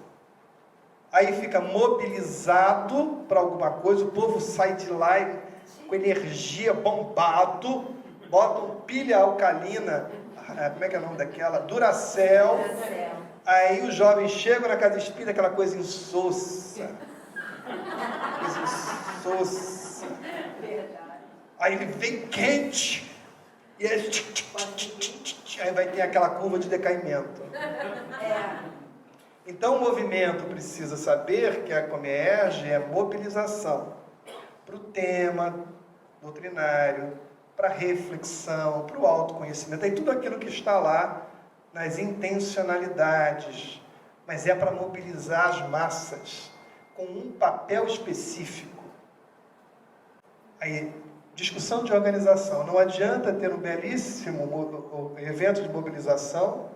Aí fica mobilizado para alguma coisa, o povo sai de lá com energia, bombado, botam pilha alcalina, como é que é o nome daquela? Duracell. Aí os jovens chegam na casa espírita, aquela coisa insossa. Coisa insossa. Aí ele vem quente, e aí vai ter aquela curva de decaimento. Então o movimento precisa saber que a Comerge é mobilização para o tema doutrinário, para a reflexão, para o autoconhecimento, e tudo aquilo que está lá nas intencionalidades, mas é para mobilizar as massas com um papel específico. Aí, discussão de organização. Não adianta ter um belíssimo evento de mobilização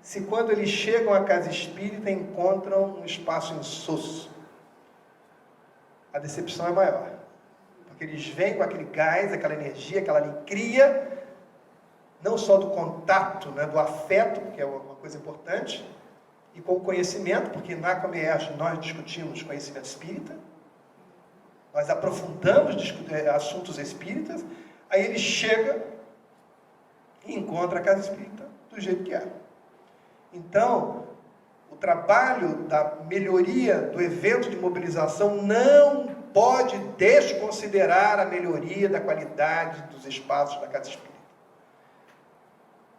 se quando eles chegam à casa espírita encontram um espaço insosso. A decepção é maior. Porque eles vêm com aquele gás, aquela energia, aquela alegria, não só do contato, né, do afeto, que é uma coisa importante, e com o conhecimento, porque na Comerge nós discutimos conhecimento espírita, nós aprofundamos assuntos espíritas, aí ele chega e encontra a casa espírita do jeito que é. Então, o trabalho da melhoria do evento de mobilização não pode desconsiderar a melhoria da qualidade dos espaços da casa espírita.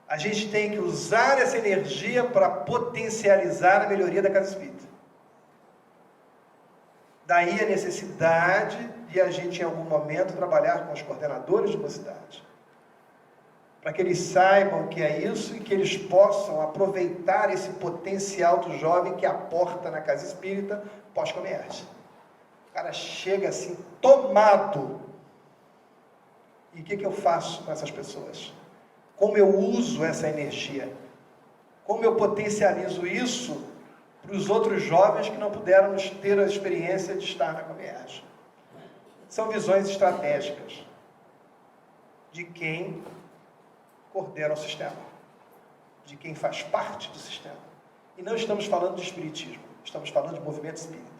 A gente tem que usar essa energia para potencializar a melhoria da casa espírita. Daí a necessidade de a gente, em algum momento, trabalhar com os coordenadores de mocidade, para que eles saibam o que é isso e que eles possam aproveitar esse potencial do jovem que aporta na casa espírita pós-Comerge. O cara chega assim, tomado. E o que eu faço com essas pessoas? Como eu uso essa energia? Como eu potencializo isso para os outros jovens que não puderam ter a experiência de estar na Comierge. São visões estratégicas de quem coordena o sistema, de quem faz parte do sistema. E não estamos falando de espiritismo, estamos falando de movimento espírita.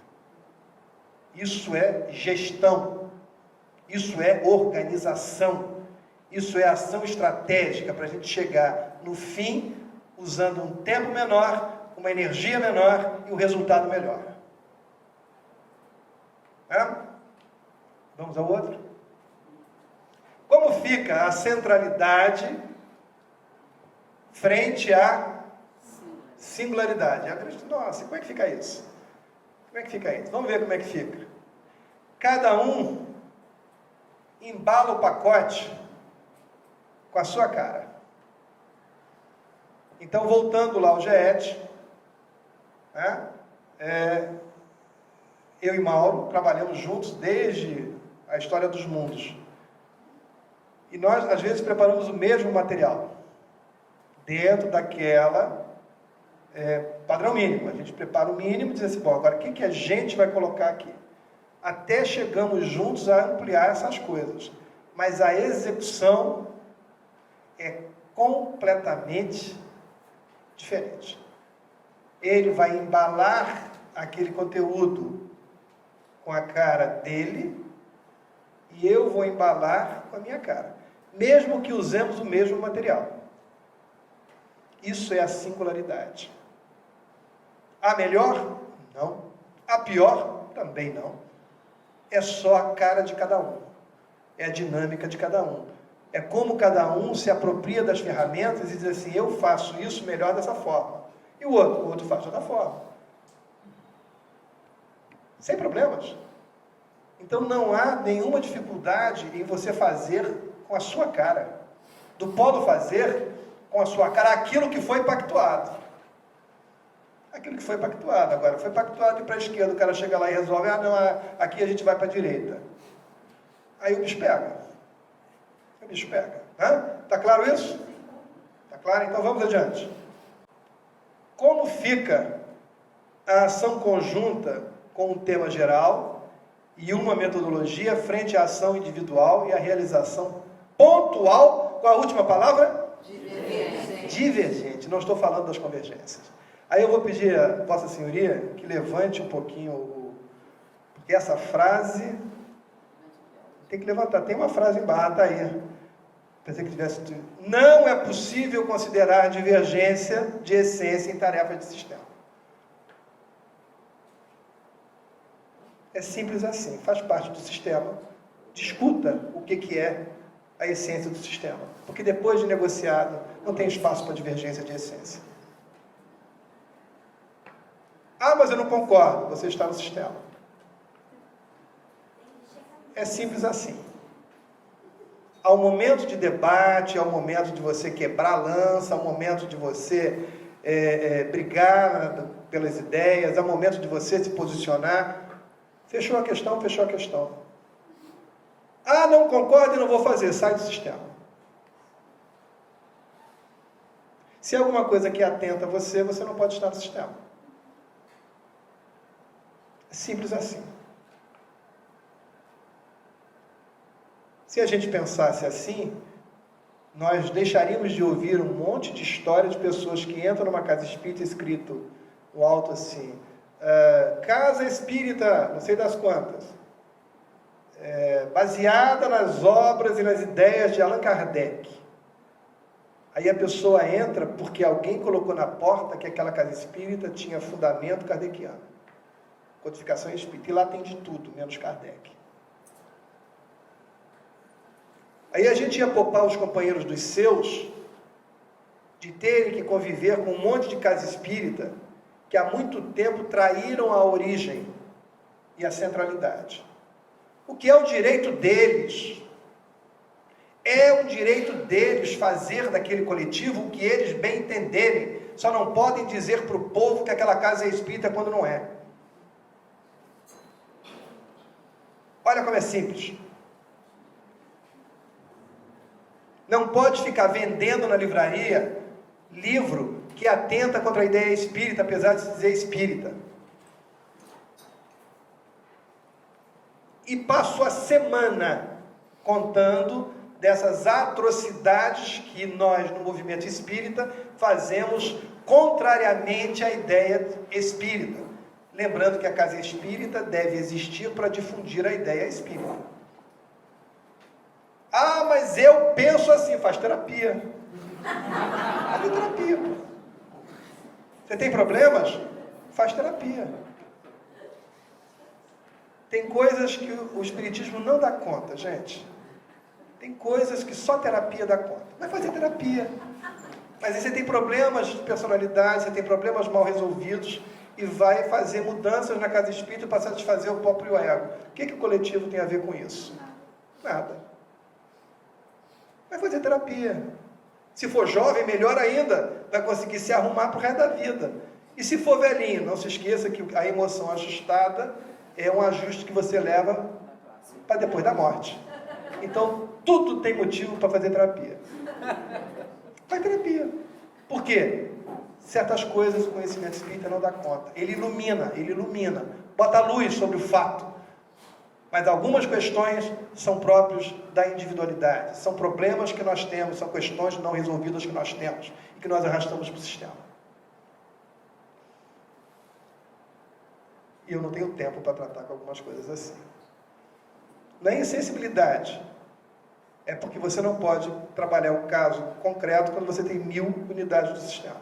Isso é gestão, isso é organização, isso é ação estratégica para a gente chegar no fim usando um tempo menor, uma energia menor e um resultado melhor. Vamos ao outro? Como fica a centralidade frente à singularidade? Nossa, como é que fica isso? Como é que fica isso? Vamos ver como é que fica. Cada um embala o pacote com a sua cara. Então, voltando lá ao GET, eu e Mauro trabalhamos juntos desde a história dos mundos. E nós, às vezes, preparamos o mesmo material, dentro daquela padrão mínimo. A gente prepara o mínimo e diz assim, bom, agora o que a gente vai colocar aqui? Até chegamos juntos a ampliar essas coisas. Mas a execução é completamente diferente. Ele vai embalar aquele conteúdo com a cara dele e eu vou embalar com a minha cara, mesmo que usemos o mesmo material. Isso é a singularidade. A melhor? Não. A pior? Também não. É só a cara de cada um. É a dinâmica de cada um. É como cada um se apropria das ferramentas e diz assim, eu faço isso melhor dessa forma. E o outro faz de outra forma. Sem problemas. Então não há nenhuma dificuldade em você fazer com a sua cara. Do polo fazer com a sua cara aquilo que foi pactuado. Aquilo que foi pactuado. Agora, foi pactuado ir para a esquerda, o cara chega lá e resolve, aqui a gente vai para a direita. Aí o bicho pega. O bicho pega. Está claro isso? Está claro? Então vamos adiante. Como fica a ação conjunta com um tema geral e uma metodologia frente à ação individual e à realização pontual, com a última palavra? Divergente. Divergente. Não estou falando das convergências. Aí eu vou pedir a Vossa Senhoria que levante um pouquinho, porque essa frase tem que levantar. Tem uma frase embaixo, está aí. Pensei que tivesse. Não é possível considerar divergência de essência em tarefas de sistema. É simples assim, faz parte do sistema. Discuta o que é a essência do sistema. Porque depois de negociado, não tem espaço para divergência de essência. Mas eu não concordo. Você está no sistema. É simples assim. Há um momento de debate, há um momento de você quebrar a lança, há um momento de você brigar pelas ideias, há um momento de você se posicionar. Fechou a questão, fechou a questão. Não concordo e não vou fazer, sai do sistema. Se há alguma coisa que atenta a você, você não pode estar no sistema. É simples assim. Se a gente pensasse assim, nós deixaríamos de ouvir um monte de história de pessoas que entram numa casa espírita escrito no alto assim, casa espírita, não sei das quantas, baseada nas obras e nas ideias de Allan Kardec. Aí a pessoa entra porque alguém colocou na porta que aquela casa espírita tinha fundamento kardeciano, codificação espírita, e lá tem de tudo, menos Kardec. Aí a gente ia poupar os companheiros dos seus de terem que conviver com um monte de casa espírita que há muito tempo traíram a origem e a centralidade. O que é o direito deles? É um direito deles fazer daquele coletivo o que eles bem entenderem. Só não podem dizer para o povo que aquela casa é espírita quando não é. Olha como é simples. Não pode ficar vendendo na livraria livro que atenta contra a ideia espírita, apesar de se dizer espírita. E passo a semana contando dessas atrocidades que nós, no movimento espírita, fazemos contrariamente à ideia espírita. Lembrando que a casa espírita deve existir para difundir a ideia espírita. Ah, mas eu penso assim, faz terapia. Faz terapia. Você tem problemas? Faz terapia. Tem coisas que o espiritismo não dá conta, gente. Tem coisas que só terapia dá conta. Vai fazer terapia. Mas aí você tem problemas de personalidade, você tem problemas mal resolvidos e vai fazer mudanças na casa espírita para satisfazer o próprio ego. O que o coletivo tem a ver com isso? Nada. Vai fazer terapia. Se for jovem, melhor ainda, vai conseguir se arrumar para o resto da vida. E se for velhinho, não se esqueça que a emoção ajustada é um ajuste que você leva para depois da morte. Então, tudo tem motivo para fazer terapia. Faz terapia. Por quê? Certas coisas o conhecimento espírita não dá conta. Ele ilumina, bota luz sobre o fato. Mas algumas questões são próprios da individualidade. São problemas que nós temos, são questões não resolvidas que nós temos e que nós arrastamos para o sistema. E eu não tenho tempo para tratar com algumas coisas assim. Não é insensibilidade. É porque você não pode trabalhar um caso concreto quando você tem 1000 unidades do sistema.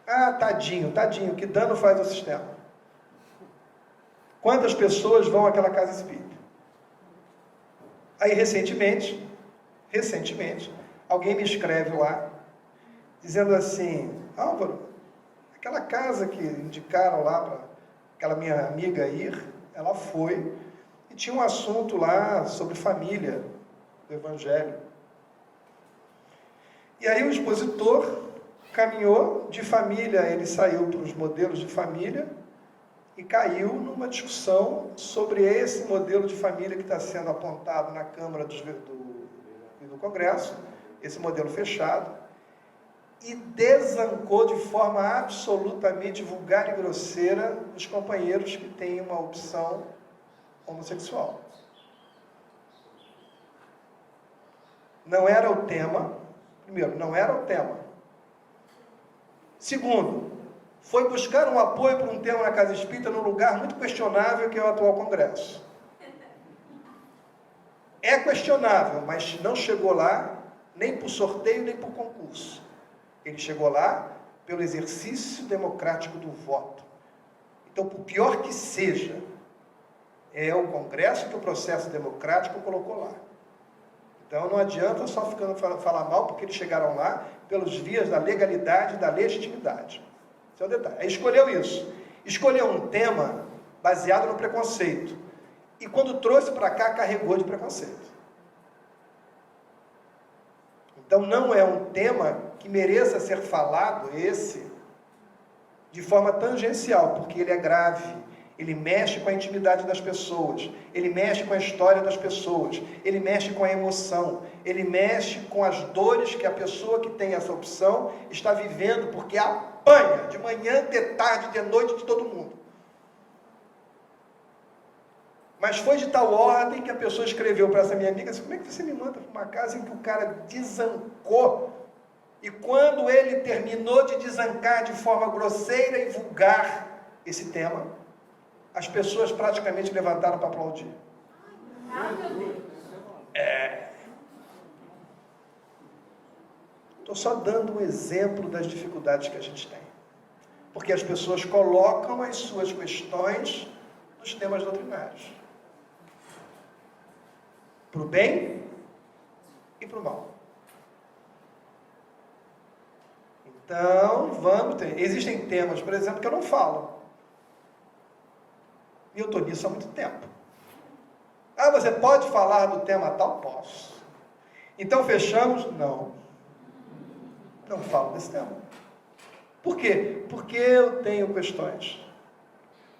Ah, tadinho, que dano faz ao sistema? Quantas pessoas vão àquela casa espírita? Aí, recentemente, alguém me escreve lá, dizendo assim, Álvaro, aquela casa que indicaram lá para aquela minha amiga ir, ela foi e tinha um assunto lá sobre família, do Evangelho. E aí o expositor caminhou de família, ele saiu para os modelos de família e caiu numa discussão sobre esse modelo de família que está sendo apontado na Câmara do Congresso, esse modelo fechado, e desancou de forma absolutamente vulgar e grosseira os companheiros que têm uma opção homossexual. Não era o tema. Primeiro, não era o tema. Segundo, foi buscar um apoio para um tema na Casa Espírita num lugar muito questionável que é o atual Congresso. É questionável, mas não chegou lá nem por sorteio nem por concurso. Ele chegou lá pelo exercício democrático do voto. Então, por pior que seja, é o Congresso que o processo democrático colocou lá. Então, não adianta só falar mal, porque eles chegaram lá pelos vias da legalidade e da legitimidade. Esse é o detalhe. Aí escolheu isso. Escolheu um tema baseado no preconceito. E quando trouxe para cá, carregou de preconceito. Então, não é um tema que mereça ser falado, de forma tangencial, porque ele é grave, ele mexe com a intimidade das pessoas, ele mexe com a história das pessoas, ele mexe com a emoção, ele mexe com as dores que a pessoa que tem essa opção está vivendo, porque apanha de manhã, de tarde, de noite, de todo mundo. Mas foi de tal ordem que a pessoa escreveu para essa minha amiga assim, como é que você me manda para uma casa em que o cara desancou? E quando ele terminou de desancar de forma grosseira e vulgar esse tema, as pessoas praticamente levantaram para aplaudir. Estou só dando um exemplo das dificuldades que a gente tem. Porque as pessoas colocam as suas questões nos temas doutrinários. Para o bem e para o mal. Então, existem temas, por exemplo, que eu não falo. E eu estou nisso há muito tempo. Ah, você pode falar do tema tal? Posso. Então, fechamos? Não. Não falo desse tema. Por quê? Porque eu tenho questões.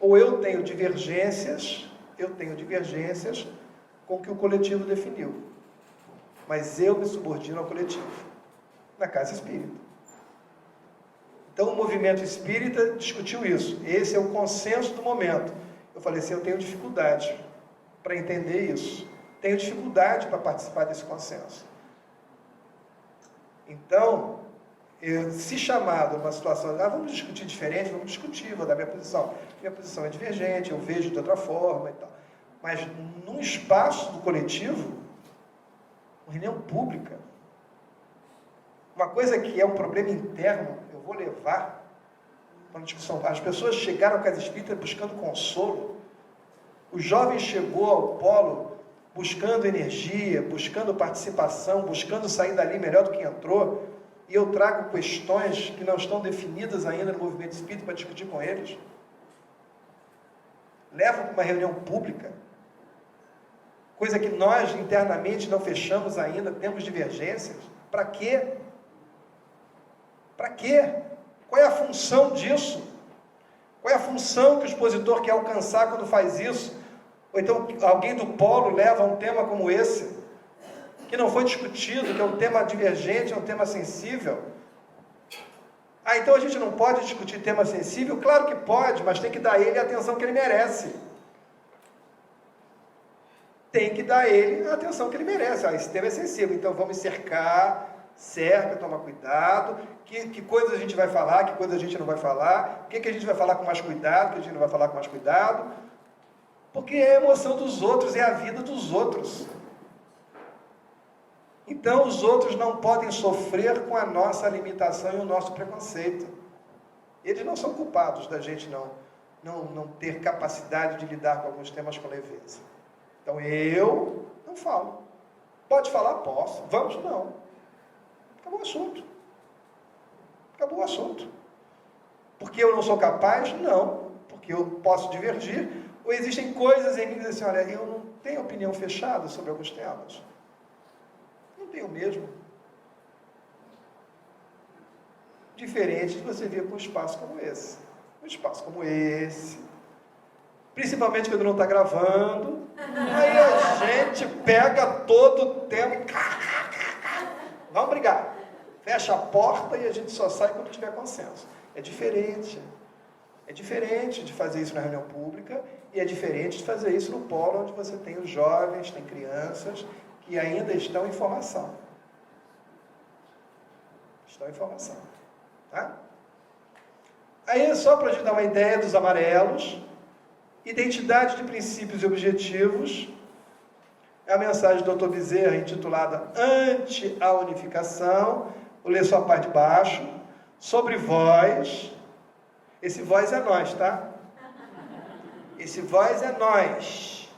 Ou eu tenho divergências com o que o coletivo definiu. Mas eu me subordino ao coletivo. Na casa espírita. Então o movimento espírita discutiu isso. Esse é o consenso do momento. Eu falei assim, eu tenho dificuldade para entender isso. Tenho dificuldade para participar desse consenso. Então, se chamado uma situação, vamos discutir diferente, vamos discutir, vou dar minha posição. Minha posição é divergente, eu vejo de outra forma e tal. Mas num espaço do coletivo, uma reunião pública, uma coisa que é um problema interno, eu vou levar para uma discussão. As pessoas chegaram à casa espírita buscando consolo. O jovem chegou ao polo buscando energia, buscando participação, buscando sair dali melhor do que entrou. E eu trago questões que não estão definidas ainda no movimento espírita para discutir com eles. Levo para uma reunião pública, coisa que nós internamente não fechamos ainda, temos divergências. Para quê? Para quê? Qual é a função disso? Qual é a função que o expositor quer alcançar quando faz isso? Ou então alguém do polo leva um tema como esse, que não foi discutido, que é um tema divergente, é um tema sensível. Então a gente não pode discutir tema sensível? Claro que pode, mas tem que dar a ele a atenção que ele merece. Tem que dar a ele a atenção que ele merece. Esse tema é sensível, então vamos cerca, toma cuidado, que coisas a gente vai falar, que coisas a gente não vai falar, o que a gente vai falar com mais cuidado, o que a gente não vai falar com mais cuidado, porque é a emoção dos outros, é a vida dos outros. Então os outros não podem sofrer com a nossa limitação e o nosso preconceito. Eles não são culpados da gente não ter capacidade de lidar com alguns temas com leveza. Então eu não falo. Pode falar? Posso. Vamos? Não. Acabou o assunto. Acabou o assunto. Porque eu não sou capaz? Não. Porque eu posso divergir. Ou existem coisas em mim que dizem assim, olha, eu não tenho opinião fechada sobre alguns temas. Não tenho mesmo. Diferente de você vir para um espaço como esse. Um espaço como esse. Principalmente quando não está gravando. Aí a gente pega todo o tempo. Vamos brigar. Fecha a porta e a gente só sai quando tiver consenso. É diferente. É diferente de fazer isso na reunião pública e é diferente de fazer isso no polo onde você tem os jovens, tem crianças que ainda estão em formação. Estão em formação. Tá? Aí, só para a gente dar uma ideia dos amarelos, identidade de princípios e objetivos, é a mensagem do Dr. Bezerra intitulada Ante a Unificação, vou ler só a parte de baixo, sobre vós, esse vós é nós, tá? Esse vós é nós.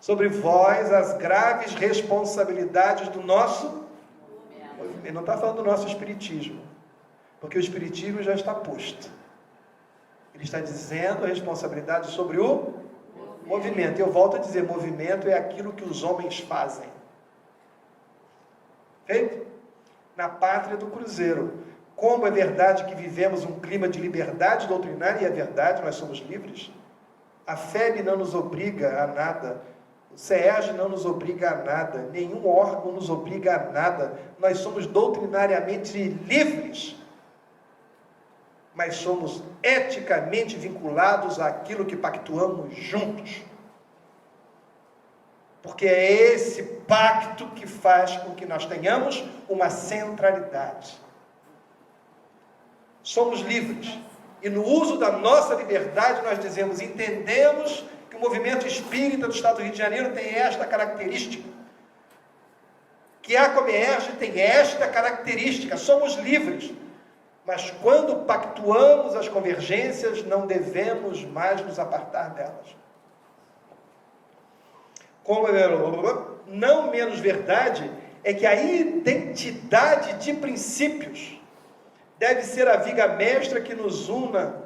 Sobre vós as graves responsabilidades do nosso movimento. Ele não está falando do nosso espiritismo, porque o espiritismo já está posto. Ele está dizendo a responsabilidade sobre o movimento. Eu volto a dizer, movimento é aquilo que os homens fazem. Feito? Na pátria do cruzeiro. Como é verdade que vivemos um clima de liberdade doutrinária, e é verdade, nós somos livres. A FEB não nos obriga a nada. O CERJ não nos obriga a nada. Nenhum órgão nos obriga a nada. Nós somos doutrinariamente livres. Mas somos eticamente vinculados àquilo que pactuamos juntos. Porque é esse pacto que faz com que nós tenhamos uma centralidade. Somos livres. E no uso da nossa liberdade nós dizemos, entendemos que o movimento espírita do Estado do Rio de Janeiro tem esta característica. Que a Comerge tem esta característica. Somos livres. Mas quando pactuamos as convergências, não devemos mais nos apartar delas. Como não menos verdade é que a identidade de princípios deve ser a viga mestra que nos una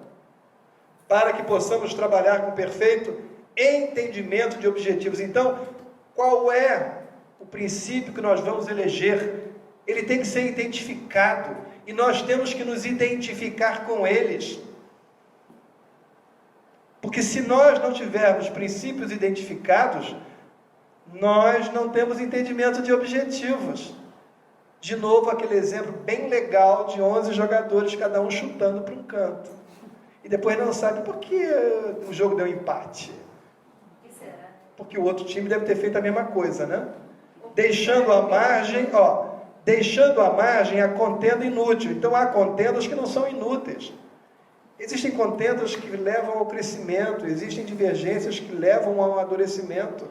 para que possamos trabalhar com perfeito entendimento de objetivos. Então, qual é o princípio que nós vamos eleger? Ele tem que ser identificado e nós temos que nos identificar com eles. Porque se nós não tivermos princípios identificados, nós não temos entendimento de objetivos. De novo, aquele exemplo bem legal de 11 jogadores, cada um chutando para um canto. E depois não sabe por que o jogo deu empate. O que será? Porque o outro time deve ter feito a mesma coisa, né? Deixando a margem a contenda inútil. Então há contendas que não são inúteis. Existem contendas que levam ao crescimento, existem divergências que levam ao amadurecimento.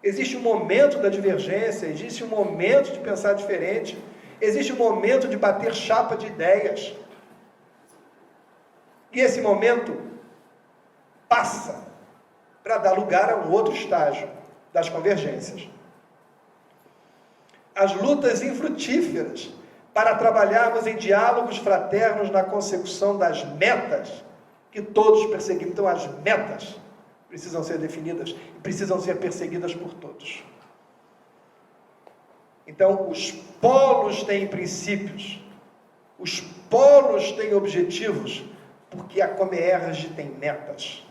Existe um momento da divergência, existe um momento de pensar diferente, existe um momento de bater chapa de ideias. E esse momento passa para dar lugar a um outro estágio das convergências. As lutas infrutíferas para trabalharmos em diálogos fraternos na consecução das metas que todos perseguimos. Então, as metas precisam ser definidas e precisam ser perseguidas por todos. Então, os polos têm princípios, os polos têm objetivos, porque a Comerge tem metas.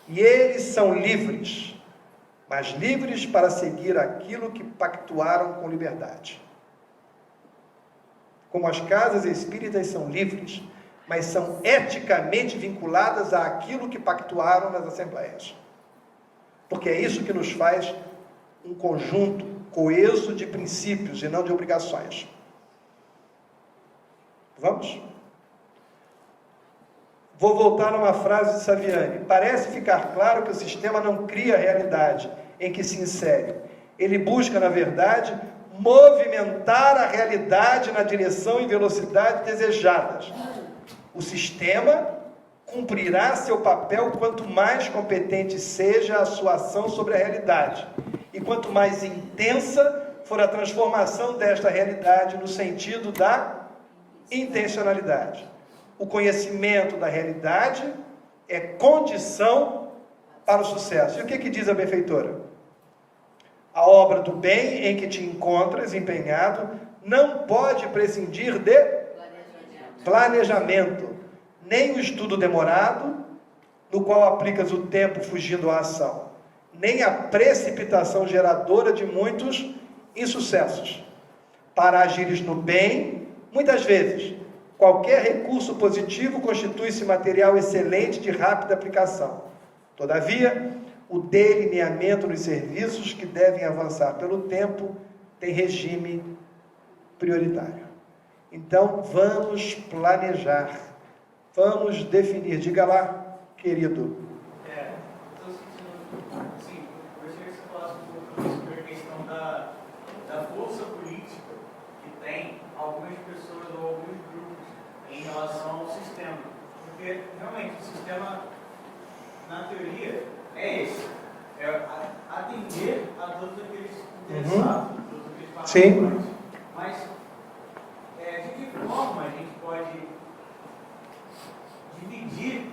E eles são livres, mas livres para seguir aquilo que pactuaram com liberdade. Como as casas espíritas são livres, mas são eticamente vinculadas àquilo que pactuaram nas assembleias. Porque é isso que nos faz um conjunto coeso de princípios e não de obrigações. Vamos? Vou voltar a uma frase de Saviani. Parece ficar claro que o sistema não cria a realidade em que se insere. Ele busca, na verdade, movimentar a realidade na direção e velocidade desejadas. O sistema cumprirá seu papel quanto mais competente seja a sua ação sobre a realidade e quanto mais intensa for a transformação desta realidade no sentido da intencionalidade. O conhecimento da realidade é condição para o sucesso. E o que diz a benfeitora? A obra do bem em que te encontras empenhado não pode prescindir de planejamento, nem o estudo demorado, no qual aplicas o tempo fugindo à ação, nem a precipitação geradora de muitos insucessos. Para agires no bem, muitas vezes, qualquer recurso positivo constitui-se material excelente de rápida aplicação. Todavia, o delineamento dos serviços que devem avançar pelo tempo tem regime prioritário. Então, vamos planejar, vamos definir. Diga lá, querido. Estou sentindo, sim, gostaria que você falasse um pouco sobre a questão da força política que tem algumas pessoas ou alguns grupos em relação ao sistema. Porque, realmente, o sistema, na teoria, é esse. É atender a todos aqueles interessados, todos aqueles participantes. Sim. Mas, de que forma a gente pode dividir,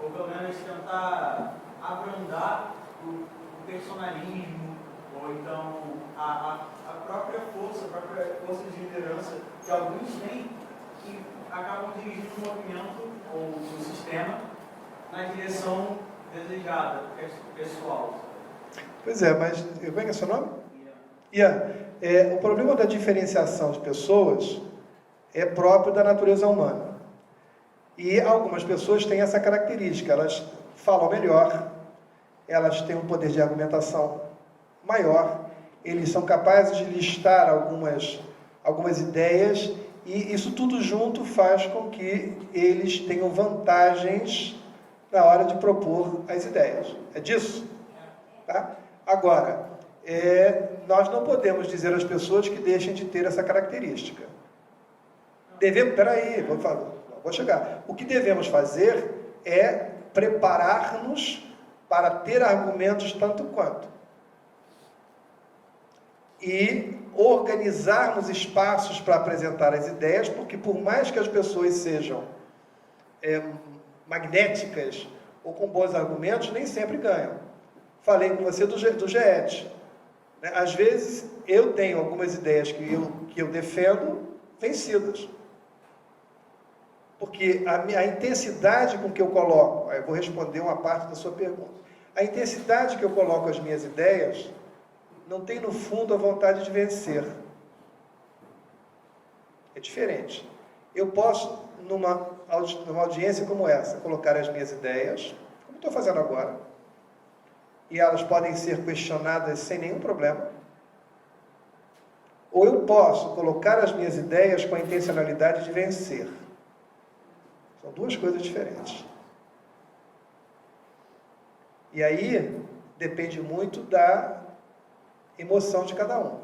ou pelo menos tentar abrandar o personalismo, ou então a própria força de liderança que alguns têm, que acabam dirigindo o movimento ou o sistema na direção desejada, pessoal. Pois é, mas como é que é seu nome? Ian. O problema da diferenciação de pessoas é próprio da natureza humana. E algumas pessoas têm essa característica, elas falam melhor, elas têm um poder de argumentação maior, eles são capazes de listar algumas ideias, e isso tudo junto faz com que eles tenham vantagens na hora de propor as ideias. É disso? Tá? Agora, nós não podemos dizer às pessoas que deixem de ter essa característica. Peraí, vou chegar. O que devemos fazer é preparar-nos para ter argumentos tanto quanto. E organizarmos espaços para apresentar as ideias, porque por mais que as pessoas sejam magnéticas ou com bons argumentos, nem sempre ganham. Falei com você do GET. Às vezes, eu tenho algumas ideias que eu defendo vencidas. Porque a intensidade com que eu coloco, eu vou responder uma parte da sua pergunta, a intensidade que eu coloco as minhas ideias não tem no fundo a vontade de vencer. É diferente. Eu posso, numa audiência como essa, colocar as minhas ideias, como estou fazendo agora, e elas podem ser questionadas sem nenhum problema. Ou eu posso colocar as minhas ideias com a intencionalidade de vencer. São duas coisas diferentes. E aí, depende muito da emoção de cada um.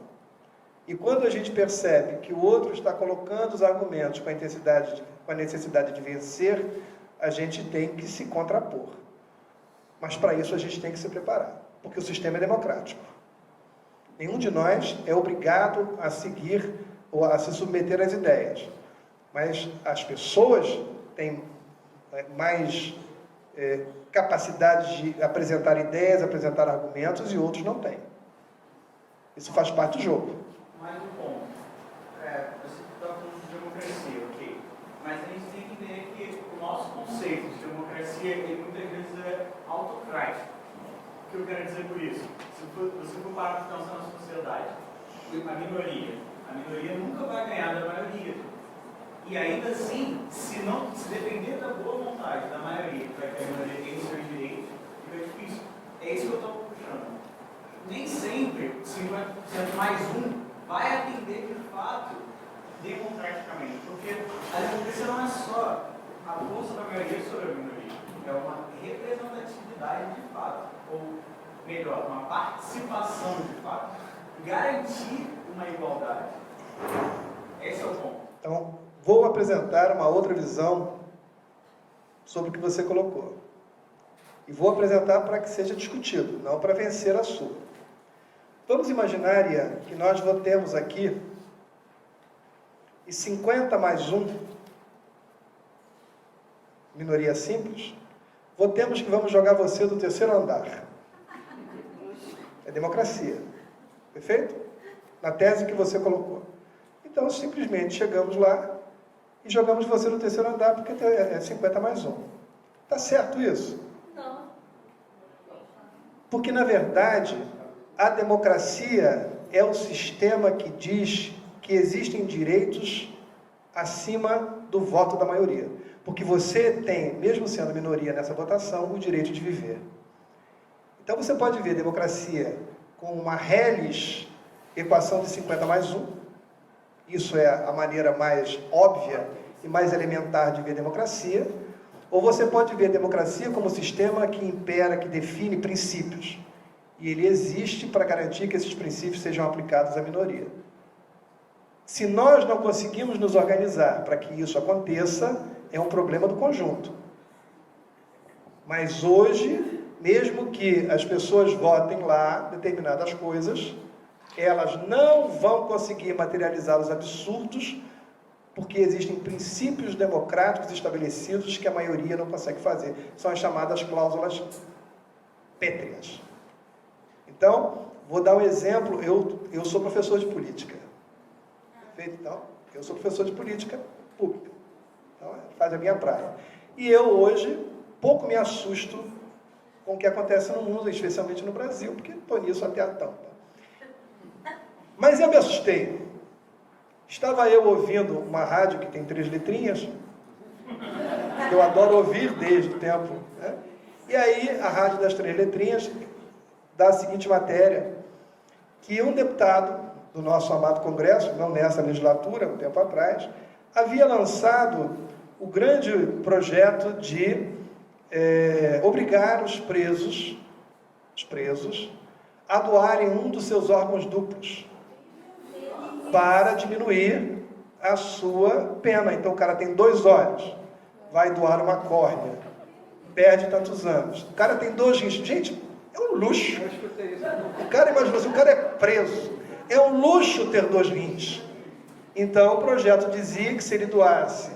E quando a gente percebe que o outro está colocando os argumentos com a necessidade de vencer, a gente tem que se contrapor. Mas para isso a gente tem que se preparar, porque o sistema é democrático. Nenhum de nós é obrigado a seguir ou a se submeter às ideias. Mas as pessoas têm mais capacidade de apresentar ideias, apresentar argumentos, e outros não têm. Isso faz parte do jogo. Mais um ponto. Você está falando de democracia, ok? Mas a gente tem que entender que o nosso conceito de democracia, ele muitas vezes é autocrático. O que eu quero dizer por isso? Se você for parar para pensar na sociedade, a minoria nunca vai ganhar da maioria. E ainda assim, se depender da boa vontade da maioria, para que a minoria tenha os seus direitos, fica difícil. É isso que eu estou puxando. Nem sempre 50% mais um vai atender de fato democraticamente, porque a democracia não é só a força da maioria sobre a minoria, é uma representatividade de fato, ou melhor, uma participação de fato, garantir uma igualdade. Esse é o ponto. Então, vou apresentar uma outra visão sobre o que você colocou. E vou apresentar para que seja discutido, não para vencer a sua. Vamos imaginar, Ian, que nós votemos aqui e 50 mais 1, minoria simples, votemos que vamos jogar você do terceiro andar. É democracia. Perfeito? Na tese que você colocou. Então, simplesmente chegamos lá e jogamos você no terceiro andar, porque é 50 mais 1. Tá certo isso? Não. Porque, na verdade, a democracia é o sistema que diz que existem direitos acima do voto da maioria. Porque você tem, mesmo sendo minoria nessa votação, o direito de viver. Então você pode ver democracia com uma reles equação de 50 mais 1. Isso é a maneira mais óbvia e mais elementar de ver democracia. Ou você pode ver democracia como sistema que impera, que define princípios. E ele existe para garantir que esses princípios sejam aplicados à minoria. Se nós não conseguimos nos organizar para que isso aconteça, é um problema do conjunto. Mas hoje, mesmo que as pessoas votem lá determinadas coisas, elas não vão conseguir materializar os absurdos, porque existem princípios democráticos estabelecidos que a maioria não consegue fazer. São as chamadas cláusulas pétreas. Então, vou dar um exemplo. Eu sou professor de política. Perfeito? Então, eu sou professor de política pública. Então, faz a minha praia. E eu hoje pouco me assusto com o que acontece no mundo, especialmente no Brasil, porque estou nisso até a tampa. Mas eu me assustei. Estava eu ouvindo uma rádio que tem 3 letrinhas, que eu adoro ouvir desde o tempo, né? E aí a rádio das 3 letrinhas dá a seguinte matéria, que um deputado do nosso amado Congresso, não nessa legislatura, um tempo atrás, havia lançado o grande projeto de obrigar os presos a doarem um dos seus órgãos duplos para diminuir a sua pena. Então o cara tem 2 olhos, vai doar uma córnea, perde tantos anos. O cara tem 2 rins. Gente, é um luxo. O cara, imagina assim, o cara é preso. É um luxo ter 2 rins. Então o projeto dizia que se ele doasse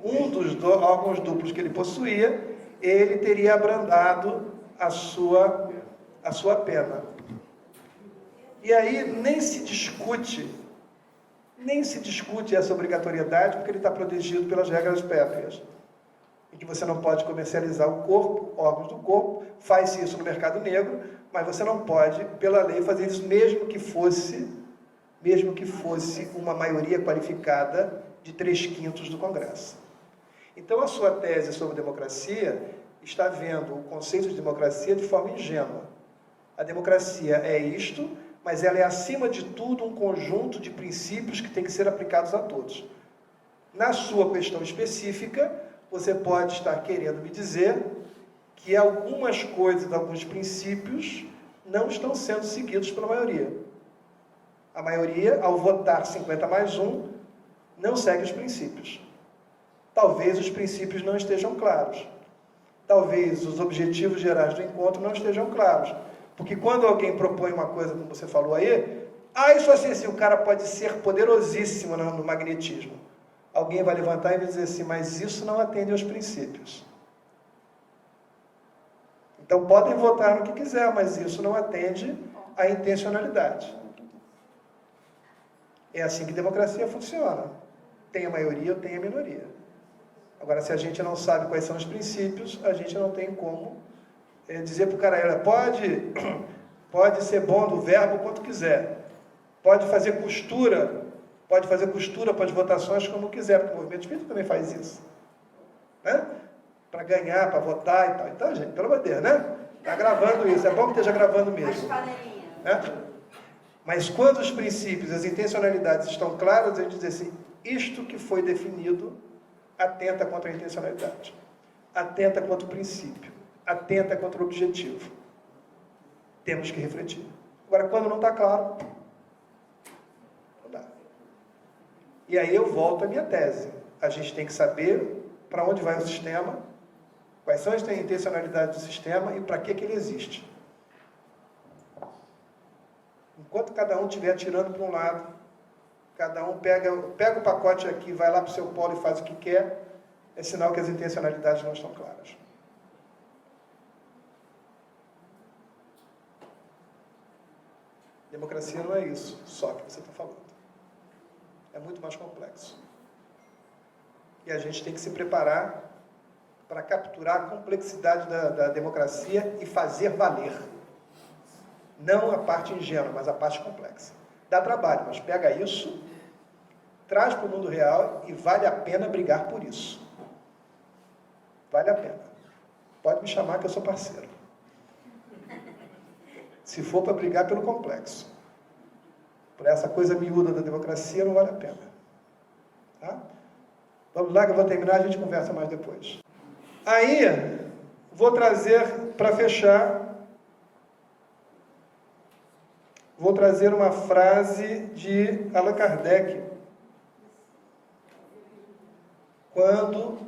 um dos órgãos duplos que ele possuía, ele teria abrandado a sua pena. E aí nem se discute essa obrigatoriedade, porque ele está protegido pelas regras pétreas. em que você não pode comercializar o corpo, órgãos do corpo, faz isso no mercado negro, mas você não pode, pela lei, fazer isso mesmo que fosse uma maioria qualificada de 3/5 do Congresso. Então, a sua tese sobre democracia está vendo o conceito de democracia de forma ingênua. A democracia é isto, mas ela é, acima de tudo, um conjunto de princípios que tem que ser aplicados a todos. Na sua questão específica, você pode estar querendo me dizer que algumas coisas, alguns princípios, não estão sendo seguidos pela maioria. A maioria, ao votar 50+1, não segue os princípios. Talvez os princípios não estejam claros. Talvez os objetivos gerais do encontro não estejam claros. Porque quando alguém propõe uma coisa, como você falou aí, isso assim, o cara pode ser poderosíssimo no magnetismo. Alguém vai levantar e vai dizer assim, mas isso não atende aos princípios. Então podem votar no que quiser, mas isso não atende à intencionalidade. É assim que democracia funciona. Tem a maioria ou tem a minoria. Agora, se a gente não sabe quais são os princípios, a gente não tem como dizer para o cara, pode ser bom do verbo quanto quiser. Pode fazer costura para as votações como quiser, porque o movimento espírita também faz isso. Né? Para ganhar, para votar e tal. Então, gente, pelo amor de Deus, né? Está gravando isso, é bom que esteja gravando mesmo. Né? Mas quando os princípios, as intencionalidades estão claras, a gente diz assim, isto que foi definido atenta contra a intencionalidade, atenta contra o princípio, atenta contra o objetivo. Temos que refletir. Agora, quando não está claro, não dá. E aí eu volto à minha tese. A gente tem que saber para onde vai o sistema, quais são as intencionalidades do sistema e para que ele existe. Enquanto cada um estiver atirando para um lado, cada um pega o pacote aqui, vai lá para o seu polo e faz o que quer, é sinal que as intencionalidades não estão claras. Democracia não é isso só que você está falando. É muito mais complexo. E a gente tem que se preparar para capturar a complexidade da democracia e fazer valer. Não a parte ingênua, mas a parte complexa. Dá trabalho, mas pega isso, traz para o mundo real e vale a pena brigar por isso. Vale a pena. Pode me chamar que eu sou parceiro. Se for para brigar pelo complexo. Por essa coisa miúda da democracia, não vale a pena. Tá? Vamos lá que eu vou terminar, a gente conversa mais depois. Aí, vou trazer, para fechar, vou trazer uma frase de Allan Kardec, quando,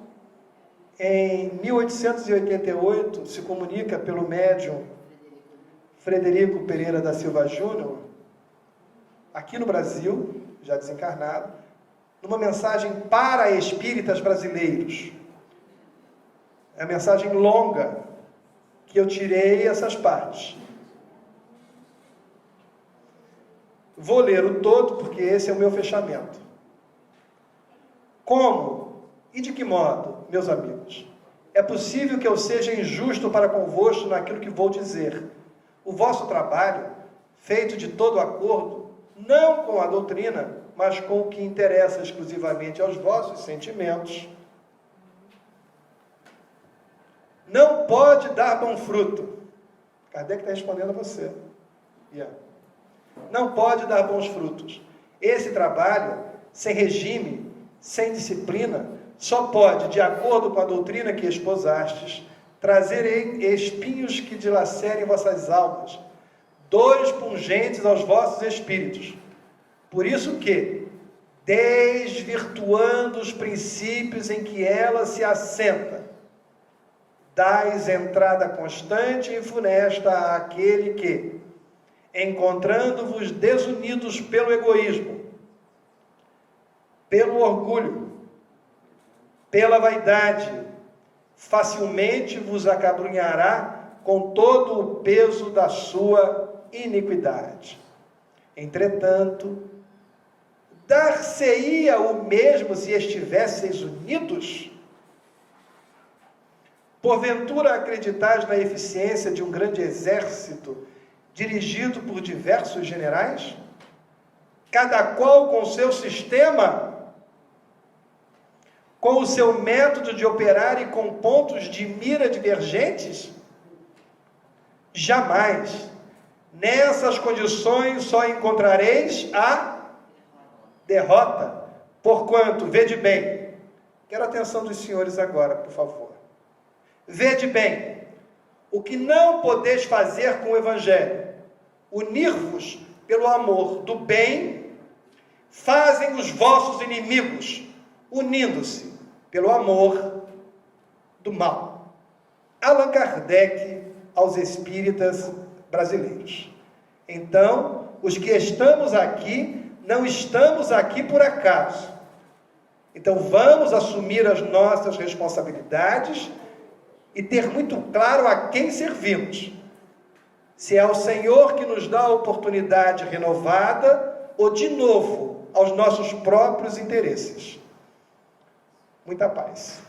em 1888, se comunica pelo médium Frederico Pereira da Silva Júnior, aqui no Brasil, já desencarnado, numa mensagem para espíritas brasileiros. É uma mensagem longa, que eu tirei essas partes. Vou ler o todo, porque esse é o meu fechamento. Como e de que modo, meus amigos, é possível que eu seja injusto para convosco naquilo que vou dizer? O vosso trabalho, feito de todo acordo, não com a doutrina, mas com o que interessa exclusivamente aos vossos sentimentos, não pode dar bom fruto. Kardec está respondendo a você. Não pode dar bons frutos. Esse trabalho, sem regime, sem disciplina, só pode, de acordo com a doutrina que esposastes, trazer espinhos que dilacerem vossas almas, dores pungentes aos vossos espíritos. Por isso que, desvirtuando os princípios em que ela se assenta, dais entrada constante e funesta àquele que, encontrando-vos desunidos pelo egoísmo, pelo orgulho, pela vaidade, facilmente vos acabrunhará com todo o peso da sua iniquidade. Entretanto, dar-se-ia o mesmo se estivesseis unidos? Porventura acreditais na eficiência de um grande exército dirigido por diversos generais, cada qual com seu sistema, com o seu método de operar e com pontos de mira divergentes? Jamais. Nessas condições só encontrareis a derrota. Porquanto, vede bem, quero a atenção dos senhores agora, por favor. Vede bem, o que não podeis fazer com o Evangelho, unir-vos pelo amor do bem, fazem os vossos inimigos, unindo-se pelo amor do mal. Allan Kardec aos espíritas brasileiros. Então, os que estamos aqui, não estamos aqui por acaso. Então, vamos assumir as nossas responsabilidades e ter muito claro a quem servimos. Se é ao Senhor que nos dá a oportunidade renovada ou, de novo, aos nossos próprios interesses. Muita paz.